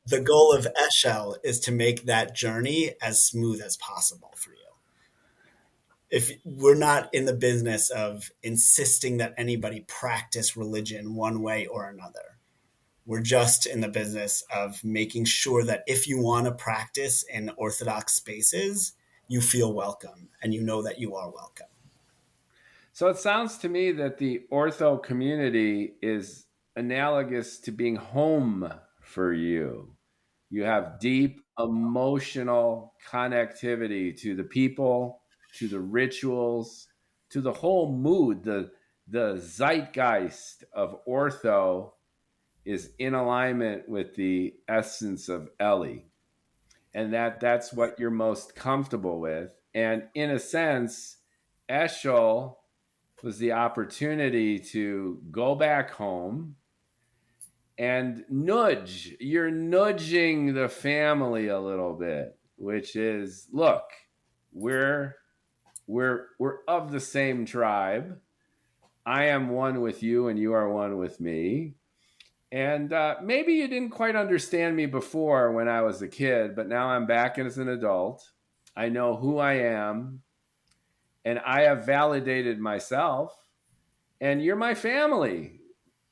Eshel is to make that journey as smooth as possible for you. If we're not in the business of insisting that anybody practice religion one way or another, we're just in the business of making sure that if you want to practice in Orthodox spaces, you feel welcome and you know that you are welcome. So it sounds to me that the ortho community is analogous to being home for you. You have deep emotional connectivity to the people, to the rituals, to the whole mood. The zeitgeist of ortho is in alignment with the essence of Ellie. And that's what you're most comfortable with. And in a sense, Eshel was the opportunity to go back home and nudge. You're nudging the family a little bit, which is, look, we're of the same tribe. I am one with you and you are one with me. And maybe you didn't quite understand me before when I was a kid, but now I'm back as an adult. I know who I am, and I have validated myself, and you're my family.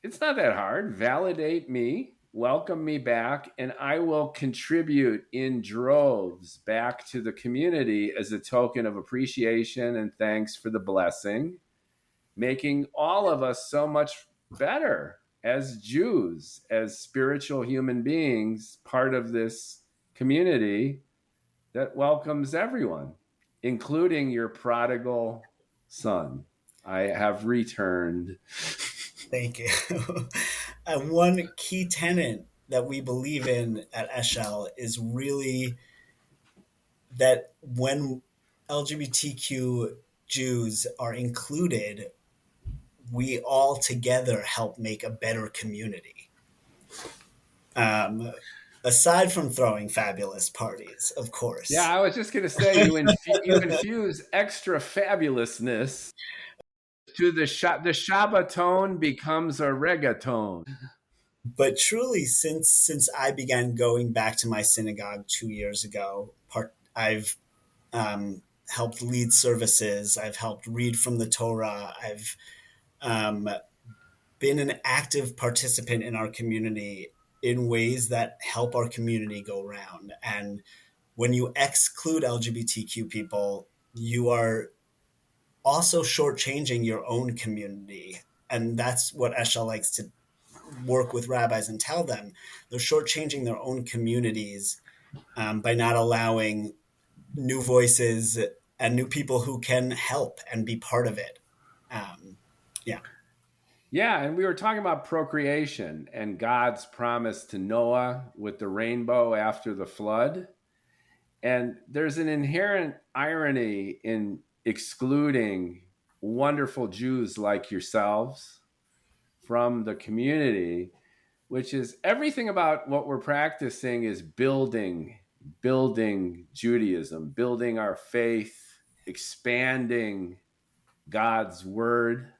It's not that hard. Validate me, welcome me back, and I will contribute in droves back to the community as a token of appreciation and thanks for the blessing, making all of us so much better as Jews, as spiritual human beings, part of this community that welcomes everyone, including your prodigal son. I have returned. Thank you. And one key tenet that we believe in at Eshel is really that when LGBTQ Jews are included, we all together help make a better community. Aside from throwing fabulous parties, of course. Yeah, I was just going to say, you infuse extra fabulousness to the Shabbaton becomes a reggaeton. But truly, since I began going back to my synagogue 2 years ago, I've helped lead services. I've helped read from the Torah. I've been an active participant in our community in ways that help our community go round. And when you exclude LGBTQ people, you are also shortchanging your own community. And that's what Eshel likes to work with rabbis and tell them. They're shortchanging their own communities by not allowing new voices and new people who can help and be part of it. Yeah. Yeah, and we were talking about procreation and God's promise to Noah with the rainbow after the flood. And there's an inherent irony in excluding wonderful Jews like yourselves from the community, which is everything about what we're practicing is building Judaism, building our faith, expanding God's word,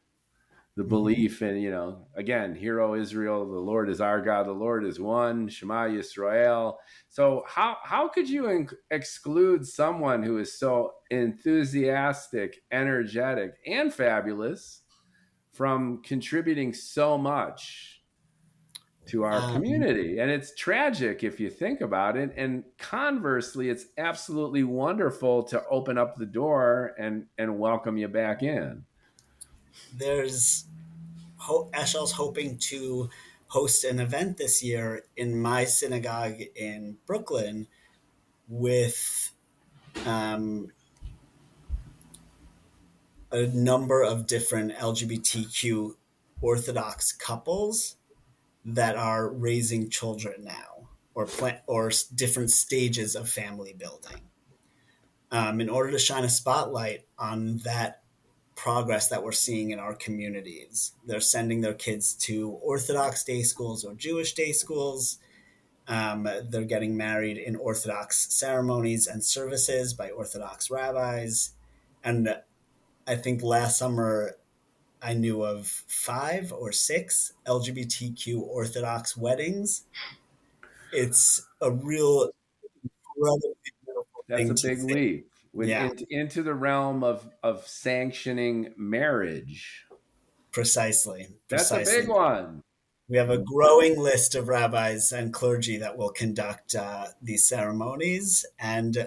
the belief in, again, Hear O Israel, the Lord is our God, the Lord is one, Shema Yisrael. So how could you exclude someone who is so enthusiastic, energetic, and fabulous from contributing so much to our community? And it's tragic if you think about it. And conversely, it's absolutely wonderful to open up the door and welcome you back in. Eshel's hoping to host an event this year in my synagogue in Brooklyn with a number of different LGBTQ Orthodox couples that are raising children now, or different stages of family building, in order to shine a spotlight on that progress that we're seeing in our communities. They're sending their kids to Orthodox day schools or Jewish day schools. They're getting married in Orthodox ceremonies and services by Orthodox rabbis. And I think last summer I knew of 5 or 6 LGBTQ Orthodox weddings. It's a real incredibly beautiful That's thing a to big see. leap Yeah, into the realm of sanctioning marriage. precisely. That's a big one. We have a growing list of rabbis and clergy that will conduct these ceremonies, and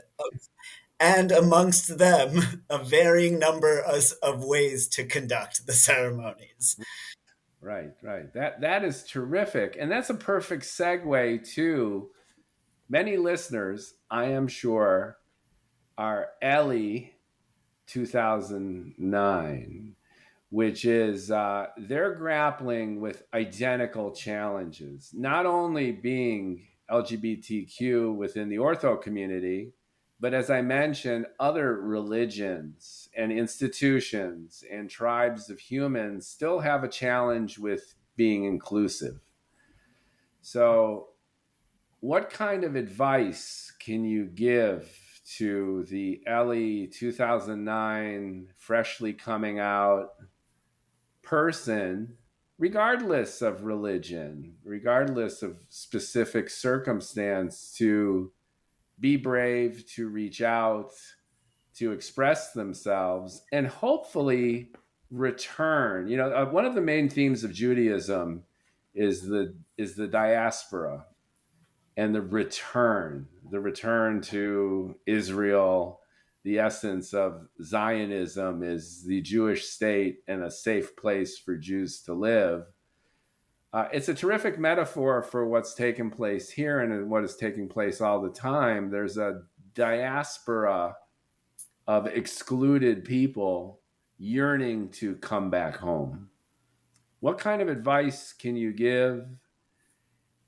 amongst them, a varying number of ways to conduct the ceremonies. Right. That is terrific. And that's a perfect segue to many listeners, I am sure, are Ely 2009, which is they're grappling with identical challenges, not only being LGBTQ within the ortho community, but as I mentioned, other religions and institutions and tribes of humans still have a challenge with being inclusive. So, what kind of advice can you give to the Ely 2009 freshly coming out person, regardless of religion, regardless of specific circumstance, to be brave, to reach out, to express themselves, and hopefully return? One of the main themes of Judaism is the diaspora and the return to Israel. The essence of Zionism is the Jewish state and a safe place for Jews to live. It's a terrific metaphor for what's taking place here and what is taking place all the time. There's a diaspora of excluded people yearning to come back home. What kind of advice can you give?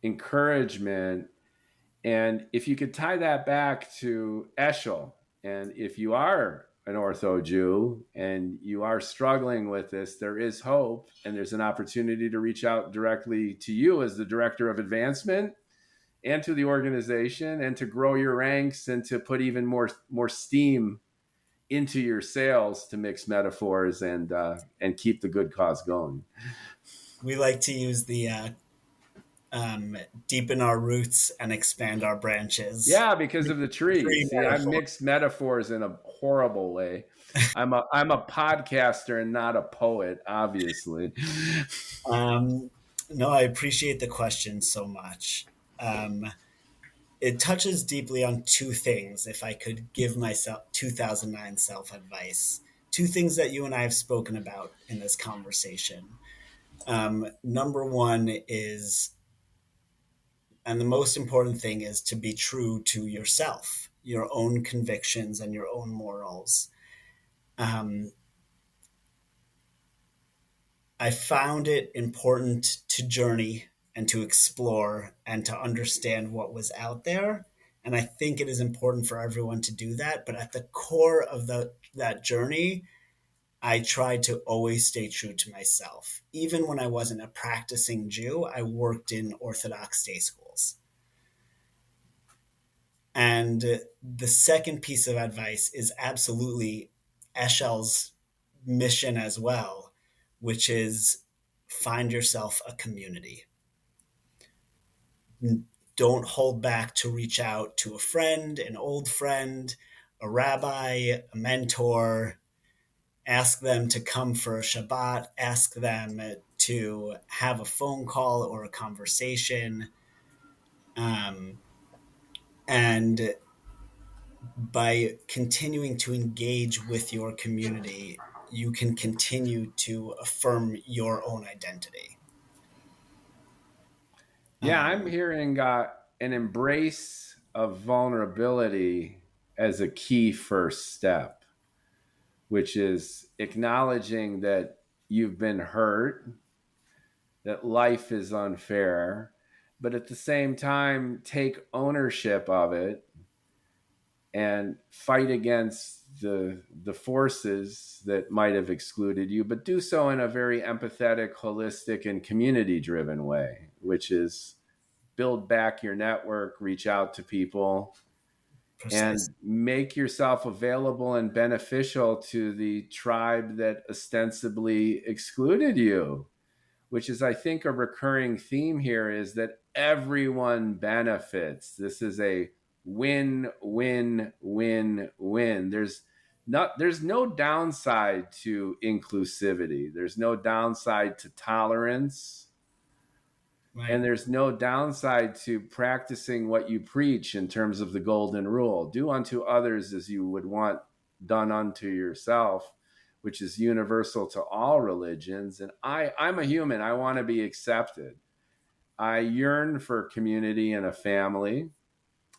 Encouragement. And if you could tie that back to Eshel, and if you are an Ortho Jew and you are struggling with this, there is hope, and there's an opportunity to reach out directly to you as the director of advancement and to the organization, and to grow your ranks and to put even more steam into your sails, to mix metaphors and keep the good cause going. We like to use the deepen our roots and expand our branches. Yeah, because of the tree. See, I mixed metaphors in a horrible way. I'm a podcaster and not a poet, obviously. No, I appreciate the question so much. It touches deeply on two things. If I could give myself 2009 self advice, two things that you and I have spoken about in this conversation. Number one is, and the most important thing is, to be true to yourself, your own convictions and your own morals. I found it important to journey and to explore and to understand what was out there. And I think it is important for everyone to do that. But at the core of that journey, I tried to always stay true to myself. Even when I wasn't a practicing Jew, I worked in Orthodox day schools. And the second piece of advice is absolutely Eshel's mission as well, which is find yourself a community. Don't hold back to reach out to a friend, an old friend, a rabbi, a mentor. Ask them to come for a Shabbat. Ask them to have a phone call or a conversation. And by continuing to engage with your community, you can continue to affirm your own identity. Yeah, I'm hearing an embrace of vulnerability as a key first step, which is acknowledging that you've been hurt, that life is unfair, but at the same time, take ownership of it and fight against the forces that might have excluded you, but do so in a very empathetic, holistic, and community-driven way, which is build back your network, reach out to people, and make yourself available and beneficial to the tribe that ostensibly excluded you, which is, I think, a recurring theme here, is that everyone benefits. This is a win, win, win, win. There's no downside to inclusivity. There's no downside to tolerance. Right. And there's no downside to practicing what you preach in terms of the golden rule. Do unto others as you would want done unto yourself, which is universal to all religions. And I'm a human. I want to be accepted. I yearn for community and a family.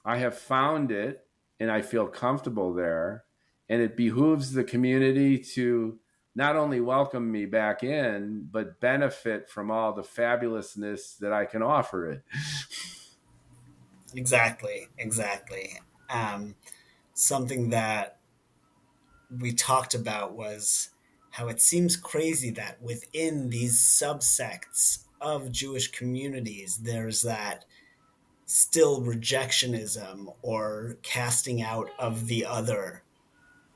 I have found it, and I feel comfortable there. And it behooves the community to not only welcome me back in, but benefit from all the fabulousness that I can offer it. Exactly. Something that we talked about was how it seems crazy that within these subsects of Jewish communities, there's that still rejectionism or casting out of the other.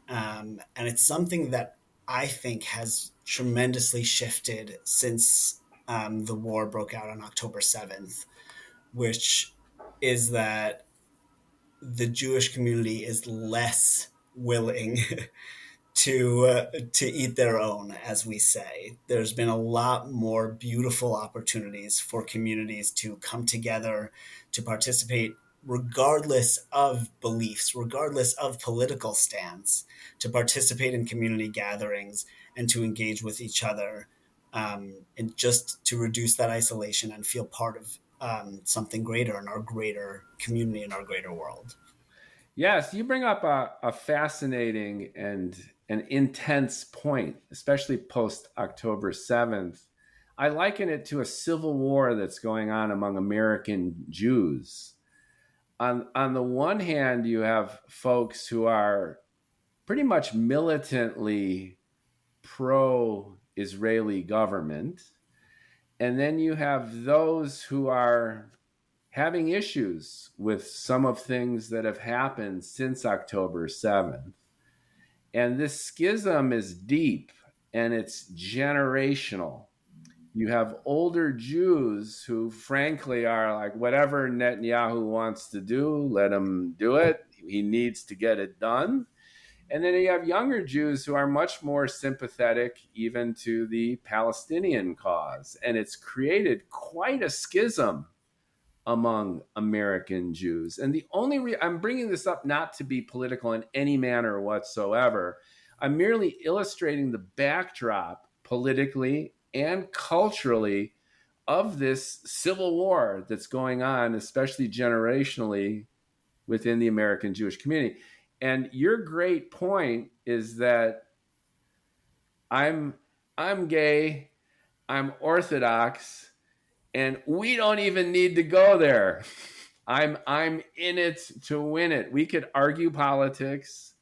And it's something that I think has tremendously shifted since the war broke out on October 7th, which is that the Jewish community is less willing to eat their own, as we say. There's been a lot more beautiful opportunities for communities to come together, to participate, regardless of beliefs, regardless of political stance, to participate in community gatherings and to engage with each other, and just to reduce that isolation and feel part of something greater in our greater community, in our greater world. Yes, you bring up a fascinating and an intense point, especially post October 7th. I liken it to a civil war that's going on among American Jews. On the one hand, you have folks who are pretty much militantly pro-Israeli government, and then you have those who are having issues with some of things that have happened since October 7th. And this schism is deep and it's generational. You have older Jews who, frankly, are like, whatever Netanyahu wants to do, let him do it. He needs to get it done. And then you have younger Jews who are much more sympathetic even to the Palestinian cause. And it's created quite a schism among American Jews. And the only I'm bringing this up not to be political in any manner whatsoever. I'm merely illustrating the backdrop politically and culturally of this civil war that's going on, especially generationally within the American Jewish community. And your great point is that I'm gay, I'm Orthodox, and we don't even need to go there. I'm in it to win it. We could argue politics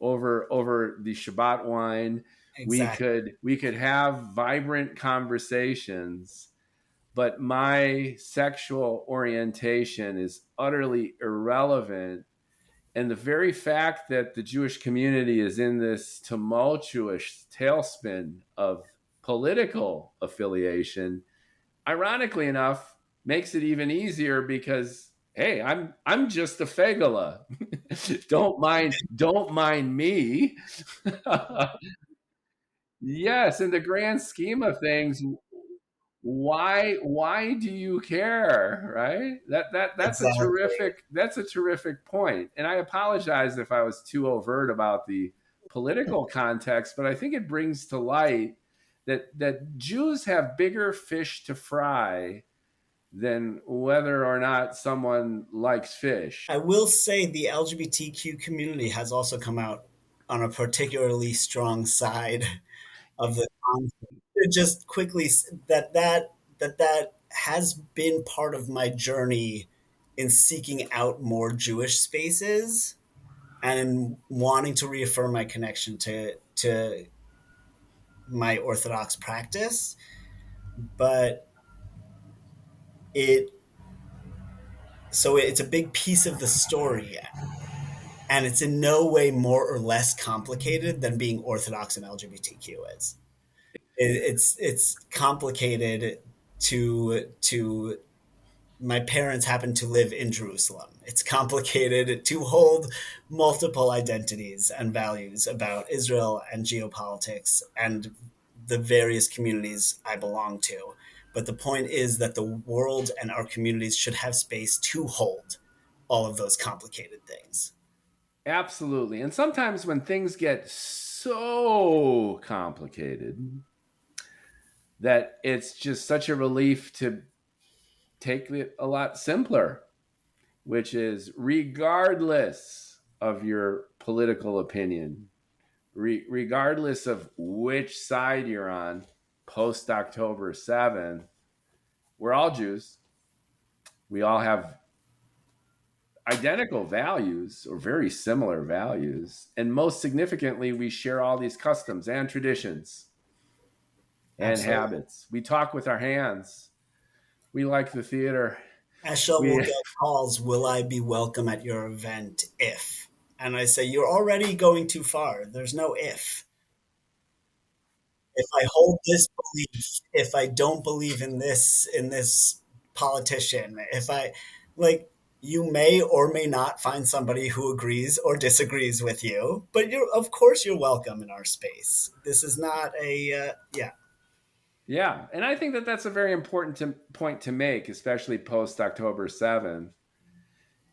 over the Shabbat wine. Exactly. We could have vibrant conversations, but my sexual orientation is utterly irrelevant. And the very fact that the Jewish community is in this tumultuous tailspin of political affiliation, ironically enough, makes it even easier because, hey, I'm just a fegala. don't mind me. Yes, in the grand scheme of things, why do you care, right? Exactly. That's a terrific point. And I apologize if I was too overt about the political context, but I think it brings to light that Jews have bigger fish to fry than whether or not someone likes fish. I will say the LGBTQ community has also come out on a particularly strong side of the conflict. Just quickly, that has been part of my journey in seeking out more Jewish spaces and in wanting to reaffirm my connection to my Orthodox practice. But it so it's a big piece of the story, and it's in no way more or less complicated than being Orthodox and LGBTQ is. It's complicated to my parents happen to live in Jerusalem. It's complicated to hold multiple identities and values about Israel and geopolitics and the various communities I belong to. But the point is that the world and our communities should have space to hold all of those complicated things. Absolutely. And sometimes when things get so complicated that it's just such a relief to take it a lot simpler, which is regardless of your political opinion, regardless of which side you're on post October 7th, we're all Jews. We all have identical values or very similar values. And most significantly, we share all these customs and traditions. and Absolutely. habits. We talk with our hands. We like the theater. Eshel will We get calls, will I be welcome at your event if? And I say, you're already going too far. There's no if. If I hold this belief, if I don't believe in this politician, if I like you may or may not find somebody who agrees or disagrees with you, but you're of course you're welcome in our space. This is not a yeah. Yeah, and I think that that's a very important point to make, especially post October 7th.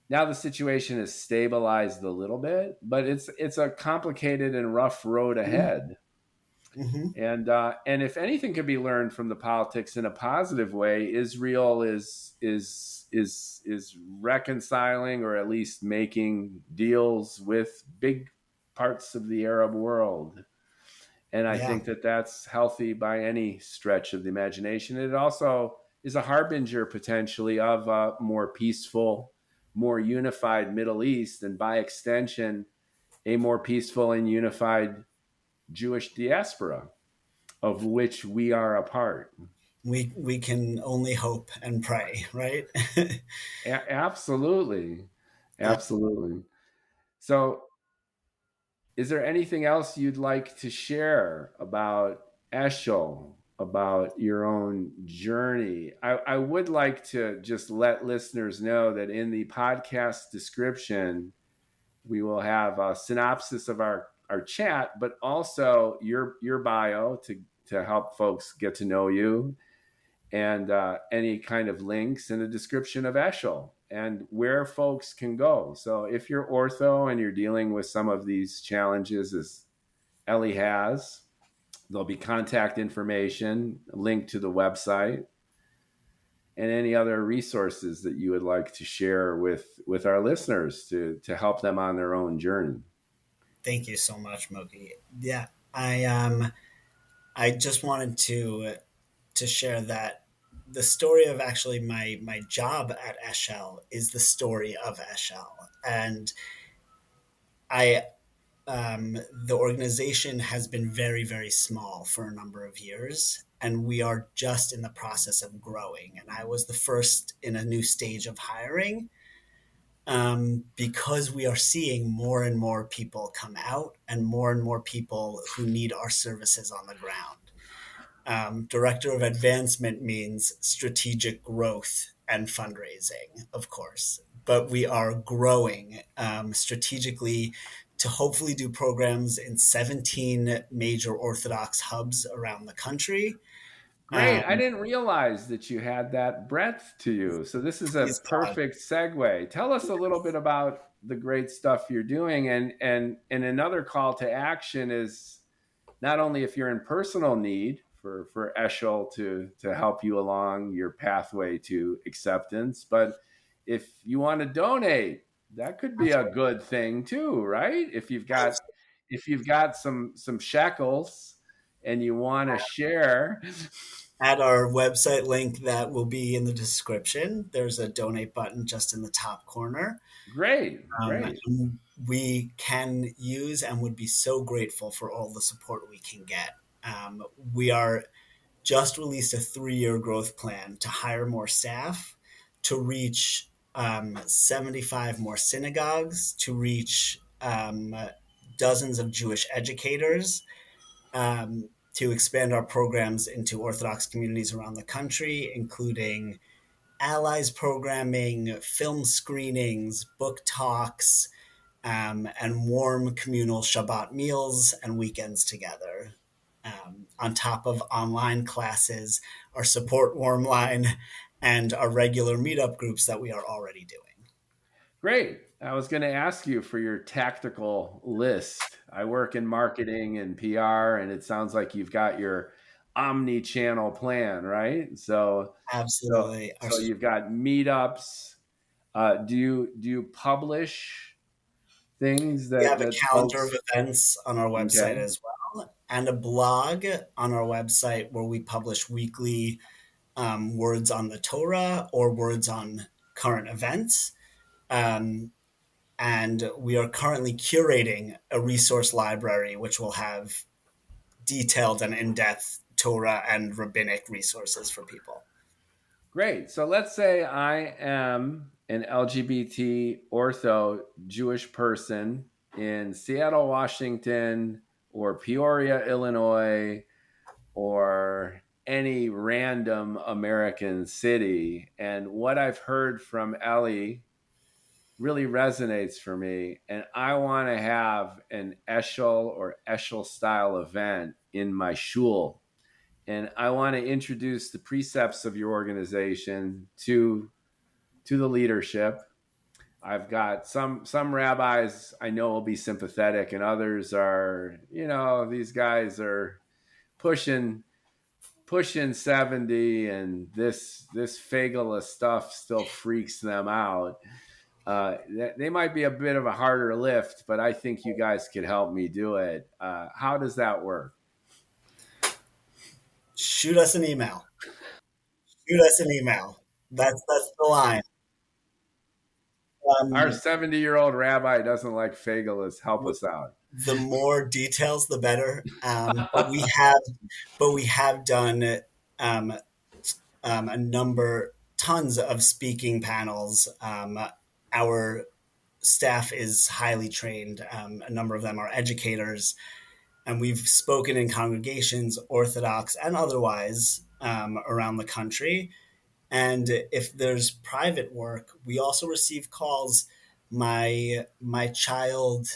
Now the situation has stabilized a little bit, but it's a complicated and rough road ahead. Mm-hmm. And if anything can be learned from the politics in a positive way, Israel is reconciling or at least making deals with big parts of the Arab world. And I Yeah. think that that's healthy by any stretch of the imagination. It also is a harbinger potentially of a more peaceful, more unified Middle East, and by extension, a more peaceful and unified Jewish diaspora, of which we are a part. We can only hope and pray, right? Absolutely. Absolutely. So, is there anything else you'd like to share about Eshel, about your own journey? I would like to just let listeners know that in the podcast description, we will have a synopsis of our chat, but also your bio to help folks get to know you, and any kind of links and a description of Eshel and where folks can go. So if you're ortho and you're dealing with some of these challenges, as Ely has, there'll be contact information, a link to the website, and any other resources that you would like to share with our listeners to help them on their own journey. Thank you so much, Mookie. Yeah, I just wanted to share that the story of actually my job at Eshel is the story of Eshel, and I the organization has been very small for a number of years, and we are just in the process of growing. And I was the first in a new stage of hiring, because we are seeing more and more people come out and more people who need our services on the ground. Director of advancement means strategic growth and fundraising, of course, but we are growing strategically to hopefully do programs in 17 major Orthodox hubs around the country. Great. I didn't realize that you had that breadth to you. So this is a Praise God. perfect segue. Tell us a little bit about the great stuff you're doing, and another call to action is not only if you're in personal need for Eshel to help you along your pathway to acceptance, but if you want to donate, that could be a good thing too, right? If you've got some shekels and you want to share. At our website link that will be in the description, there's a donate button just in the top corner. Great. We can use and would be so grateful for all the support we can get. We are just released a 3-year growth plan to hire more staff, to reach 75 more synagogues, to reach dozens of Jewish educators, to expand our programs into Orthodox communities around the country, including allies programming, film screenings, book talks, and warm communal Shabbat meals and weekends together. On top of online classes, our support warm line, and our regular meetup groups that we are already doing. Great. I was going to ask you for your tactical list. I work in marketing and PR, and it sounds like you've got your omni-channel plan, right? Absolutely. So you've got meetups. Do you publish things We have a that calendar of folks? events on our website Okay, as well, and a blog on our website where we publish weekly words on the Torah or words on current events. Um, and we are currently curating a resource library which will have detailed and in-depth Torah and rabbinic resources for people. Great. So let's say I am an LGBT ortho Jewish person in Seattle, Washington, or Peoria, Illinois, or any random American city. And what I've heard from Ely really resonates for me. And I want to have an Eshel or Eshel style event in my shul. And I want to introduce the precepts of your organization to the leadership. I've got some rabbis I know will be sympathetic, and others are, these guys are pushing 70, and this Fagala stuff still freaks them out. They might be a bit of a harder lift, but I think you guys could help me do it. How does that work? Shoot us an email. That's the line. Our 70-year-old rabbi doesn't like Fagalas. Help us out. The more details, the better. But we have done tons of speaking panels. Our staff is highly trained. A number of them are educators, and we've spoken in congregations, Orthodox and otherwise, around the country. And if there's private work, we also receive calls. My child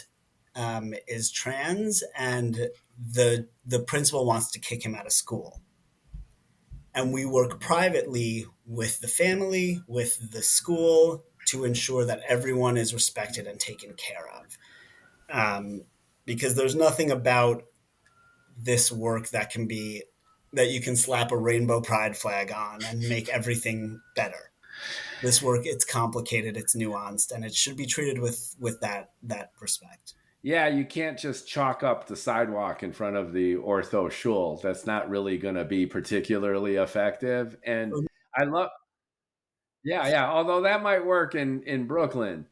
is trans, and the principal wants to kick him out of school. And we work privately with the family, with the school, to ensure that everyone is respected and taken care of. Because there's nothing about this work that you can slap a rainbow pride flag on and make everything better. This work, it's complicated, it's nuanced, and it should be treated with that respect. Yeah, you can't just chalk up the sidewalk in front of the ortho shul. That's not really going to be particularly effective. And I love, yeah. Although that might work in Brooklyn.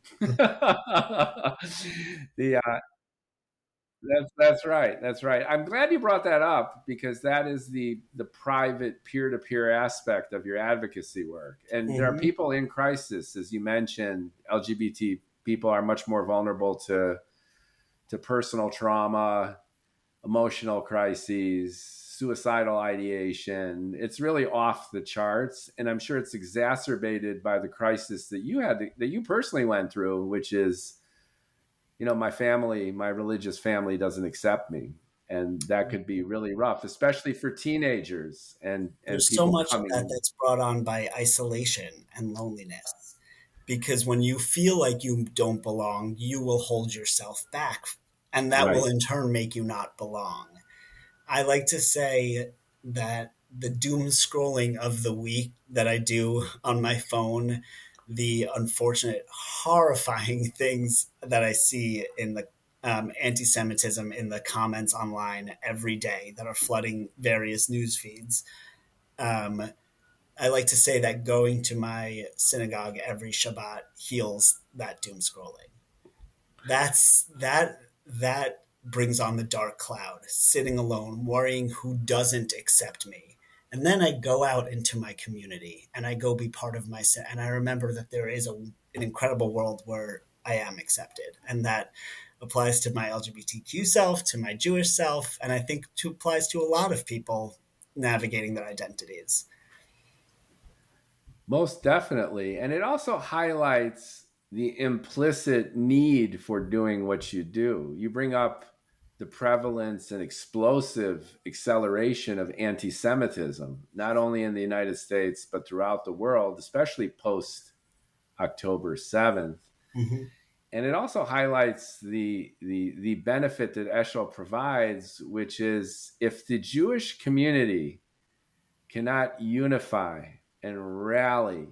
That's right. That's right. I'm glad you brought that up, because that is the private peer-to-peer aspect of your advocacy work. And there are people in crisis, as you mentioned. LGBT people are much more vulnerable to personal trauma, emotional crises, suicidal ideation. It's really off the charts, and I'm sure it's exacerbated by the crisis that you personally went through, which is, my religious family doesn't accept me, and that could be really rough, especially for teenagers and there's people so much coming of that that's brought on by isolation and loneliness. Because when you feel like you don't belong, you will hold yourself back, and that will in turn make you not belong. I like to say that the doom scrolling of the week that I do on my phone, the unfortunate, horrifying things that I see in the anti-Semitism in the comments online every day that are flooding various news feeds. I like to say that going to my synagogue every Shabbat heals that doom scrolling. That brings on the dark cloud, sitting alone, worrying who doesn't accept me. And then I go out into my community and I go be part of and I remember that there is an incredible world where I am accepted. And that applies to my LGBTQ self, to my Jewish self, and I think applies to a lot of people navigating their identities. Most definitely. And it also highlights the implicit need for doing what you do. You bring up the prevalence and explosive acceleration of anti-Semitism, not only in the United States, but throughout the world, especially post October 7th. Mm-hmm. And it also highlights the benefit that Eshel provides, which is, if the Jewish community cannot unify and rally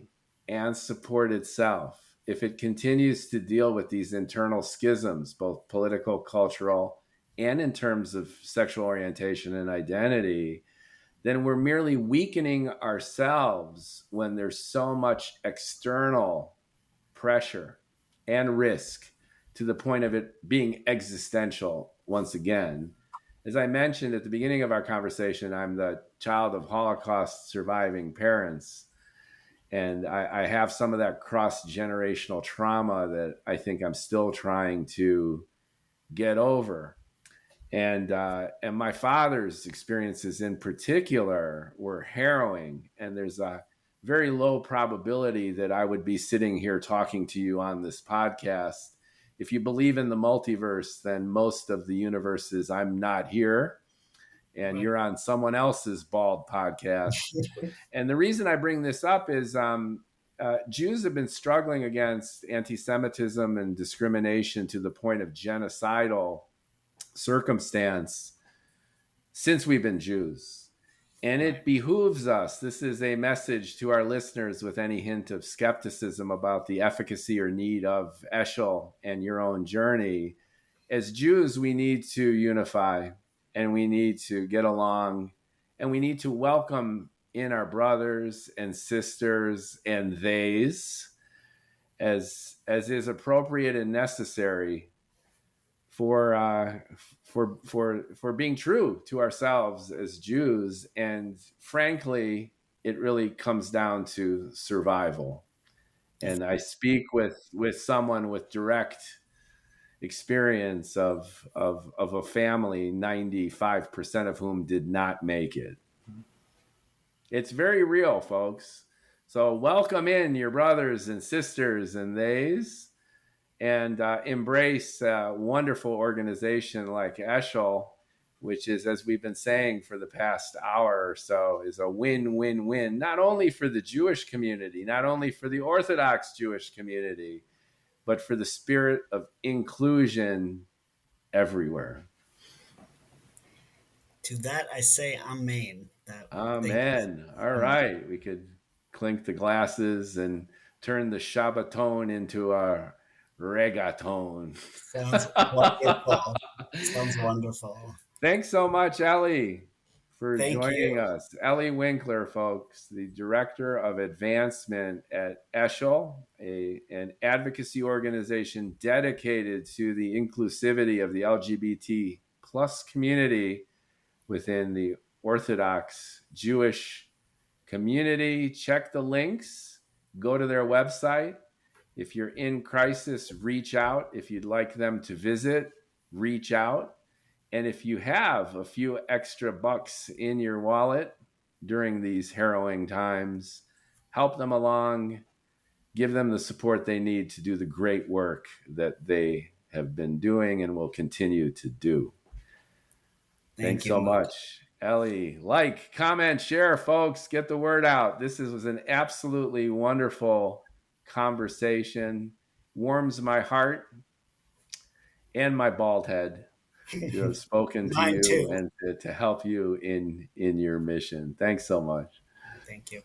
and support itself, if it continues to deal with these internal schisms, both political, cultural, and in terms of sexual orientation and identity, then we're merely weakening ourselves when there's so much external pressure and risk, to the point of it being existential once again. as I mentioned at the beginning of our conversation, I'm the child of Holocaust surviving parents. And I have some of that cross-generational trauma that I think I'm still trying to get over. And my father's experiences in particular were harrowing. And there's a very low probability that I would be sitting here talking to you on this podcast. If you believe in the multiverse, then most of the universes I'm not here, and you're on someone else's bald podcast. And the reason I bring this up is Jews have been struggling against anti-Semitism and discrimination to the point of genocidal circumstance since we've been Jews. And it behooves us, this is a message to our listeners with any hint of skepticism about the efficacy or need of Eshel and your own journey. As Jews, we need to unify, and we need to get along, and we need to welcome in our brothers and sisters and theys as is appropriate and necessary for being true to ourselves as Jews. And frankly, it really comes down to survival. And I speak with someone with direct experience of a family, 95% of whom did not make it. It's very real, folks. So welcome in your brothers and sisters and theys, and embrace a wonderful organization like Eshel, which is, as we've been saying for the past hour or so, is a win-win-win, not only for the Jewish community, not only for the Orthodox Jewish community, but for the spirit of inclusion everywhere. To that I say amen. Amen. All right. We could clink the glasses and turn the Shabbaton into a reggaeton. Sounds wonderful. Sounds wonderful. Thanks so much, Ely, for joining us. Ely Winkler, folks, the Director of Advancement at Eshel, an advocacy organization dedicated to the inclusivity of the LGBT plus community within the Orthodox Jewish community. Check the links, go to their website. If you're in crisis, reach out. If you'd like them to visit, reach out. And if you have a few extra bucks in your wallet during these harrowing times, help them along, give them the support they need to do the great work that they have been doing and will continue to do. Thanks so much. Ely, like, comment, share, folks, get the word out. This was an absolutely wonderful conversation. Warms my heart and my bald head to have spoken to you and to help you in your mission. Thanks so much. Thank you.